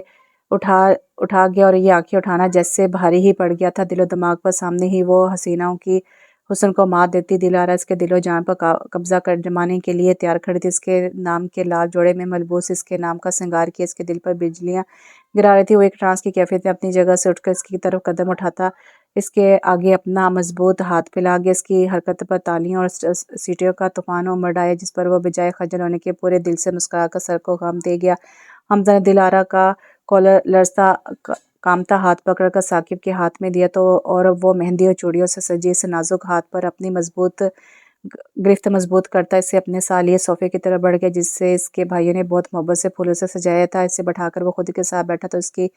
اٹھا گیا، اور یہ آنکھیں اٹھانا جیسے بھاری ہی پڑ گیا تھا دل و دماغ پر۔ سامنے ہی وہ حسیناؤں کی حسن کو مات دیتی دلارا اس کے دل و جان پر قبضہ جمانے کے لیے تیار کھڑی تھی۔ اس کے نام کے لال جوڑے میں ملبوس اس کے نام کا سنگار کیا اس کے دل پر بجلیاں گرا رہی تھی۔ وہ ایک ٹرانس کی کیفیت میں اپنی جگہ سے اٹھ کر اس کی طرف قدم اٹھاتا اس کے آگے اپنا مضبوط ہاتھ پھیلا گیا۔ اس کی حرکت پر تالیوں اور سیٹیوں کا طوفان امڑ آیا، جس پر وہ بجائے خجل ہونے کے پورے دل سے مسکرا کر سر کو خم دے گیا۔ حمزہ نے دلارا کا لرزتا کامتا ہاتھ پکڑ کر ثاقب کے ہاتھ میں دیا اور وہ مہندی اور چوڑیوں سے سجے اس نازک ہاتھ پر اپنی گرفت مضبوط کرتا اسے اپنے ساتھ لیے صوفے کی طرف بڑھ گیا، جس سے اس کے بھائیوں نے بہت محبت سے پھولوں سے سجایا تھا۔ اسے بٹھا کر وہ خود کے ساتھ بیٹھا تو اس کی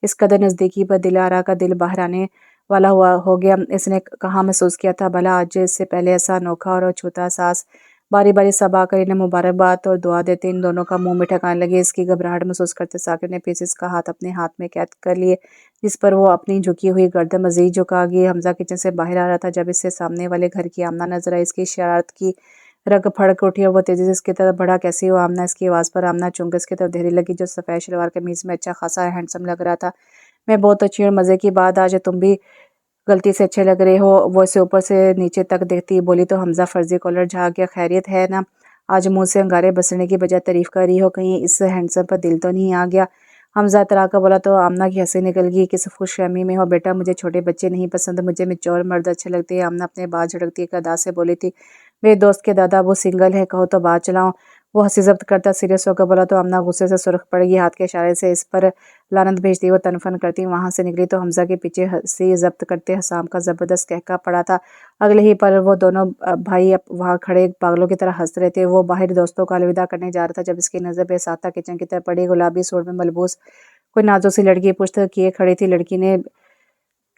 اس قدر نزدیکی پر دلارا کا دل باہر آنے والا ہو گیا۔ اس نے کہاں محسوس کیا تھا بھلا آج سے پہلے ایسا انوکھا اور چھوتا احساس؟ باری باری سب آ کر انہیں مبارکباد اور دعا دیتے ان دونوں کا منہ میٹھا کھانے لگے۔ اس کی گھبراہٹ محسوس کرتے ثاقب نے پھر سے اس کا ہاتھ اپنے ہاتھ میں قید کر لیے، جس پر وہ اپنی جھکی ہوئی گردن مزید جھکا گئی۔ حمزہ کچن سے باہر آ رہا تھا جب اسے سامنے والے گھر کی آمنہ نظر آئی۔ اس کی شرارت کی رگ پھڑک اٹھی اور وہ تیزی سے اس کی طرف بڑھا۔ کیسی ہو آمنہ؟ اس کی آواز پر آمنہ چونکہ اس کی طرف دھیرنے لگی، جو سفید شلوار قمیض میں اچھا خاصا ہینڈسم لگ رہا تھا۔ میں بہت اچھی اور مزے کی بات، آج تم بھی غلطی سے اچھے لگ رہے ہو۔ وہ اسے اوپر سے نیچے تک دیکھتی بولی تو حمزہ فرضی کالر جھاگ گیا۔ خیریت ہے نا؟ آج منہ سے انگارے بسنے کی بجائے تعریف کر رہی ہو، کہیں اس ہینڈسم پر دل تو نہیں آ گیا؟ حمزہ اترا کر بولا تو آمنہ کی ہنسی نکل گئی۔ کس خوش فہمی میں ہو بیٹا؟ مجھے چھوٹے بچے نہیں پسند، مجھے میچور مرد اچھے لگتے ہیں۔ آمنہ اپنے بال جھڑکتی ایک ادا سے بولی تھی۔ میرے دوست کے دادا ابو سنگل ہیں، کہو تو بات چلاؤں۔ وہ ہنسی ضبط کرتا سیریس ہو کر بولا تو آمنہ غصے سے سرخ پڑ گئی، ہاتھ کے اشارے سے اس پر لعنت بھیجتی وہ تن فن کرتی وہاں سے نکلی تو حمزہ کے پیچھے ہنسی ضبط کرتے حسام کا زبردست قہقہ پڑا تھا۔ اگلے ہی پل وہ دونوں بھائی وہاں کھڑے پاگلوں کی طرح ہنس رہے تھے۔ وہ باہر دوستوں کو الوداع کرنے جا رہا تھا جب اس کی نظر بے ساختہ کچن کی طرف پڑی۔ گلابی سوٹ میں ملبوس کوئی نازک سی لڑکی پشت کیے کھڑی تھی۔ لڑکی نے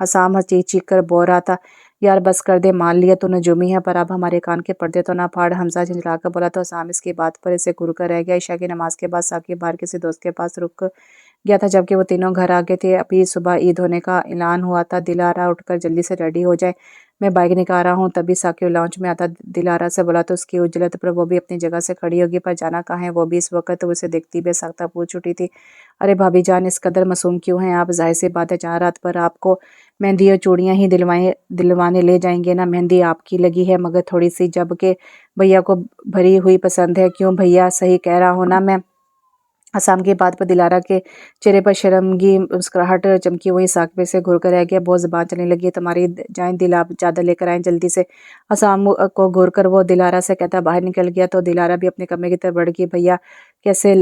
حسام چیخ چیخ کر بول رہا تھا، یار بس کر دے، مان لیا تو نجومی ہے، پر اب ہمارے کان کے پردے تو نہ پھاڑ۔ حمزہ جھنجھلا کر بولا تو حسام اس کی بات پر اسے گھور کر رہ گیا۔ عشاء کی نماز کے بعد ثاقب باہر کسی دوست کے پاس رک گیا تھا، جبکہ وہ تینوں گھر آ گئے تھے۔ ابھی صبح عید ہونے کا اعلان ہوا تھا۔ دلارا اٹھ کر جلدی سے ریڈی ہو جائے، میں بائیک نکال رہا ہوں۔ تبھی ثاقب لاؤنج میں آتا دلارا سے بولا تو اس کی عجلت پر وہ بھی اپنی جگہ سے کھڑی ہوگی، پر جانا کہاں ہے؟ وہ بھی اس وقت اسے دیکھتی بے ساختہ پوچھ اٹھی تھی، ارے بھابی جان اس قدر معصوم کیوں ہیں آپ؟ ظاہر سی بات ہے جہاں رات پر آپ کو مہندی اور چوڑیاں ہی دلوانے لے جائیں گے نا، مہندی آپ کی لگی ہے مگر تھوڑی سی، جب کہ بھیا کو بھری ہوئی پسند ہے۔ کیوں بھیا، صحیح کہہ رہا ہوں نا میں؟ حسام کی بات پر دلارا کے چہرے پر شرمگی مسکراہٹ چمکی، وہیں ثاقب سے گھور کر رہ گیا۔ بہت زبان چلنے لگی ہے تمہاری، جائیں دل آپ چادر لے کر آئیں جلدی سے۔ حسام کو گھور کر وہ دلارا سے کہتا باہر نکل گیا تو دلارا بھی اپنے کمرے کی طرف بڑھ گئی۔ بھیا کیسے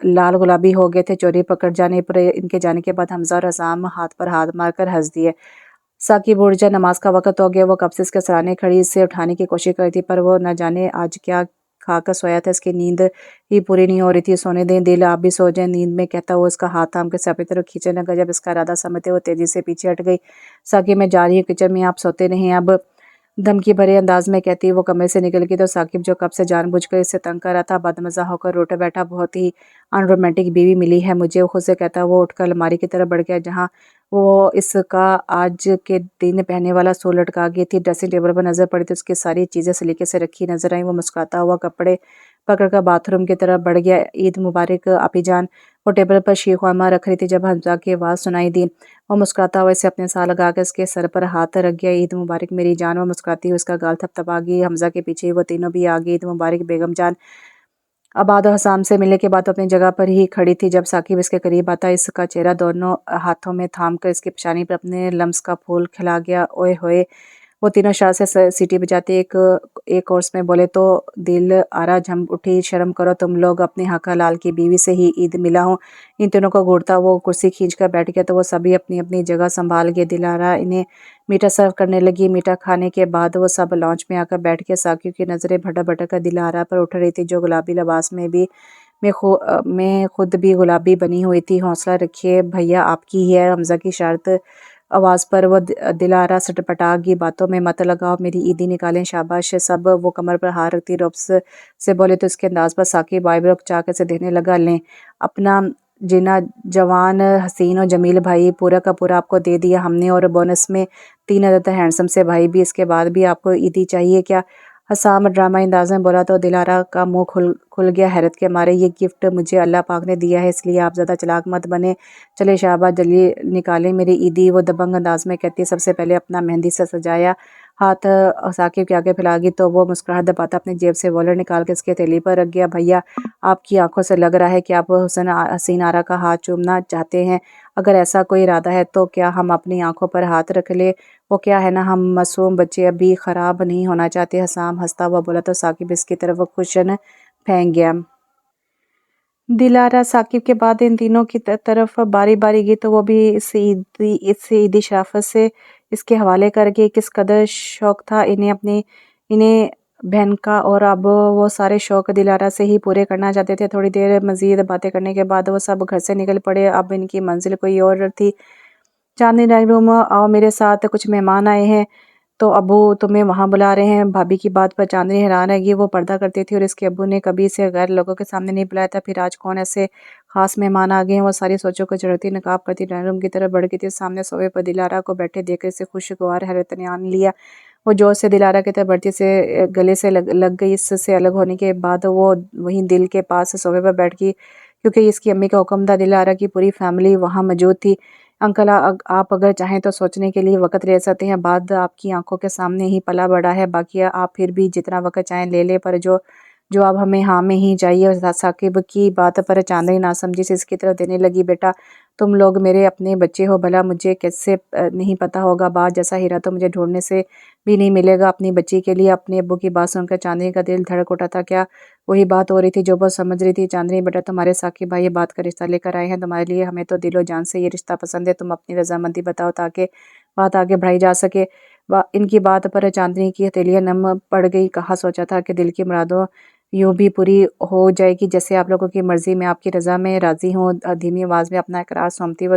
لال گلابی ہو گئے تھے چوری پکڑ جانے پر۔ ان کے جانے کے بعد حمزہ اور حسام ہاتھ پر ہاتھ مار کر ہنس دیے۔ ثاقب اٹھ جا، نماز کا وقت ہو گیا۔ وہ کب سے اس کے سرانے کھڑی اسے اٹھانے کی کوشش کر رہی تھی، پر وہ نہ جانے آج کیا کھا کر سویا تھا، اس کی نیند ہی پوری نہیں ہو رہی تھی۔ سونے دیں دل، آپ بھی سو جائیں نیند میں، کہتا وہ اس کا ہاتھ تھام کے سے اپنی طرف کھینچنے لگا۔ جب اس کا ارادہ سمجھتے وہ تیزی سے پیچھے ہٹ گئی۔ ثاقب میں جا رہی ہوں کچن میں، آپ سوتے نہیں؟ اب دھمکی بھرے انداز میں کہتی وہ کمرے سے نکل گئی تو ثاقب جو کب سے جان بوجھ کر اسے تنگ کر رہا تھا بدمزہ ہو کر اٹھ بیٹھا۔ بہت ہی ان رومانٹک بیوی ملی ہے مجھے، خود سے کہتا وہ اٹھ کر الماری کی طرف بڑھ گیا جہاں وہ اس کا آج کے دن پہننے والا سوٹ لٹکا گئی تھی۔ ڈریسنگ ٹیبل پر نظر پڑی تو اس کی ساری چیزیں سلیقے سے رکھی نظر آئیں۔ وہ مسکراتا ہوا کپڑے پکڑ کر باتھ روم کی طرف بڑھ گیا۔ عید مبارک آپی جان، وہ ٹیبل پر شیر خورما رکھ رہی تھی جب حمزہ کی آواز سنائی دی۔ وہ مسکراتا ہوا اسے اپنے ساتھ لگا کر اس کے سر پر ہاتھ رکھ گیا۔ عید مبارک میری جان، وہ مسکراتی ہوئی اس کا گال تھپ تھپا گئی۔ حمزہ کے پیچھے ہی وہ تینوں بھی آ گئی۔ عید مبارک بیگم جان۔ عباد اور حسام سے ملنے کے بعد وہ اپنی جگہ پر ہی کھڑی تھی جب ثاقب اس کے قریب آتا، اس کا چہرہ دونوں ہاتھوں میں تھام کر اس کی پیشانی پر اپنے لمس کا پھول کھلا گیا۔ اوئے ہوئے، وہ تینوں شاہ سے سیٹی بجاتے ایک کورس میں بولے تو دل آرا جھم اٹھی، شرم کرو تم لوگ، اپنے حق حلال کی بیوی سے ہی عید ملا ہوں۔ ان تینوں کو گھورتا وہ کرسی کھینچ کر بیٹھ گیا تو وہ سبھی اپنی اپنی جگہ سنبھال گئے۔ دلارا انہیں میٹھا سرو کرنے لگی۔ میٹھا کھانے کے بعد وہ سب لاؤنج میں آ کر بیٹھ گئے۔ ثاقب کی نظریں بھٹک بھٹک کر دلارا پر اٹھ رہی تھی جو گلابی لباس میں خود بھی گلابی بنی ہوئی تھی۔ حوصلہ رکھیے بھیا، آپ کی ہی ہے۔ حمزہ کی شرط آواز پر وہ دلارا سٹپٹا گئی، باتوں میں مت لگاؤ، میری عیدی نکالیں شاباش سب۔ وہ کمر پر ہاتھ رکھتی رعب سے بولے تو اس کے انداز پر ثاقب آئیبرو کھچا کر اسے دیکھنے لگا۔ لیں اپنا جنا جوان حسین و جمیل بھائی پورا کا پورا آپ کو دے دیا ہم نے، اور بونس میں 3 عدد ہینڈسم سے بھائی بھی، اس کے بعد بھی آپ کو عیدی چاہیے کیا؟ حسام ڈرامائی انداز میں بولا تو دلارا کا منہ کھل گیا حیرت کے مارے۔ یہ گفٹ مجھے اللہ پاک نے دیا ہے، اس لیے آپ زیادہ چلاک مت بنے، چلے شاباش جلدی نکالیں میری عیدی۔ وہ دبنگ انداز میں کہتی سب سے پہلے اپنا مہندی سے سجایا ہاتھ ثاقب کے آگے پھیلا گئی تو وہ مسکراہٹ دباتا اپنی جیب سے والٹ نکال کے اس کے ہتھیلی پر رکھ گیا۔ بھیا آپ کی آنکھوں سے لگ رہا ہے کہ آپ حسین آرا کا ہاتھ چومنا چاہتے ہیں، اگر ایسا کوئی ارادہ ہے تو کیا ہم اپنی آنکھوں پر ہاتھ رکھ لیں؟ وہ کیا ہے نا، ہم معصوم بچے ابھی خراب نہیں ہونا چاہتے۔ حسام ہنستا ہوا بولا تو ثاقب اس کی طرف خوشن پھینک گیا۔ دلارا ثاقب کے بعد ان تینوں کی طرف باری باری گئی تو وہ بھی اس عیدی شرافت سے اس کے حوالے کر کے کس قدر شوق تھا انہیں بہن کا، اور اب وہ سارے شوق دلارا سے ہی پورے کرنا چاہتے تھے۔ تھوڑی دیر مزید باتیں کرنے کے بعد وہ سب گھر سے نکل پڑے۔ اب ان کی منزل کوئی اور تھی۔ چاندنی ڈرائنگ روم آؤ میرے ساتھ، کچھ مہمان آئے ہیں تو ابو تمہیں وہاں بلا رہے ہیں۔ بھابی کی بات پر چاندنی حیران رہ گئی۔ وہ پردہ کرتی تھی اور اس کے ابو نے کبھی اسے غیر لوگوں کے سامنے نہیں بلایا تھا، پھر آج کون ایسے خاص مہمان آ گئے ہیں؟ وہ ساری سوچوں کو جھڑکتی نقاب کرتی ڈرائنگ روم کی طرف بڑھ گئی تھی۔ سامنے صوفے پر دلارا کو بیٹھے دیکھ کر اسے خوشگوار حیرت نے آن لیا۔ وہ جوش سے دلارا کی طرف بڑھتی سے گلے سے لگ گئی۔ اس سے الگ ہونے کے بعد وہ وہیں دل کے پاس صوفے پر بیٹھ گئی کیونکہ اس کی امی کا حکم تھا۔ دلارا کی پوری فیملی وہاں موجود تھی۔ انکل آپ اگر چاہیں تو سوچنے کے لیے وقت لے سکتے ہیں، بعد آپ کی آنکھوں کے سامنے ہی پلا بڑھا ہے، باقی آپ پھر بھی جتنا وقت چاہیں لے لیں، پر جواب ہمیں ہاں میں ہی چاہیے۔ ثاقب کی بات پر چاندنی ناسمجھی سے اس کی طرف دینے لگی، بیٹا تم لوگ میرے اپنے بچے ہو، بھلا مجھے کیسے نہیں پتا ہوگا؟ باز جیسا ہیرا تو مجھے ڈھونڈنے سے بھی نہیں ملے گا اپنی بچی کے لیے۔ اپنے ابو کی بات سن کر چاندنی کا دل دھڑک اٹھا تھا۔ کیا وہی بات ہو رہی تھی جو وہ سمجھ رہی تھی؟ چاندنی بیٹا تمہارے ثاقب بھائی یہ بات کا رشتہ لے کر آئے ہیں تمہارے لیے، ہمیں تو دل و جان سے یہ رشتہ پسند ہے، تم اپنی رضامندی بتاؤ تاکہ بات آگے بڑھائی جا سکے۔ ان کی بات پر چاندنی کی ہتھیلیاں نم پڑ گئی۔ کہا سوچا تھا کہ دل کی مرادوں یوں بھی پوری ہو جائے گی جیسے آپ لوگوں کی مرضی، میں آپ کی رضا میں راضی ہوں۔ دھیمی آواز میں اپنا اقرار سونپتی وہ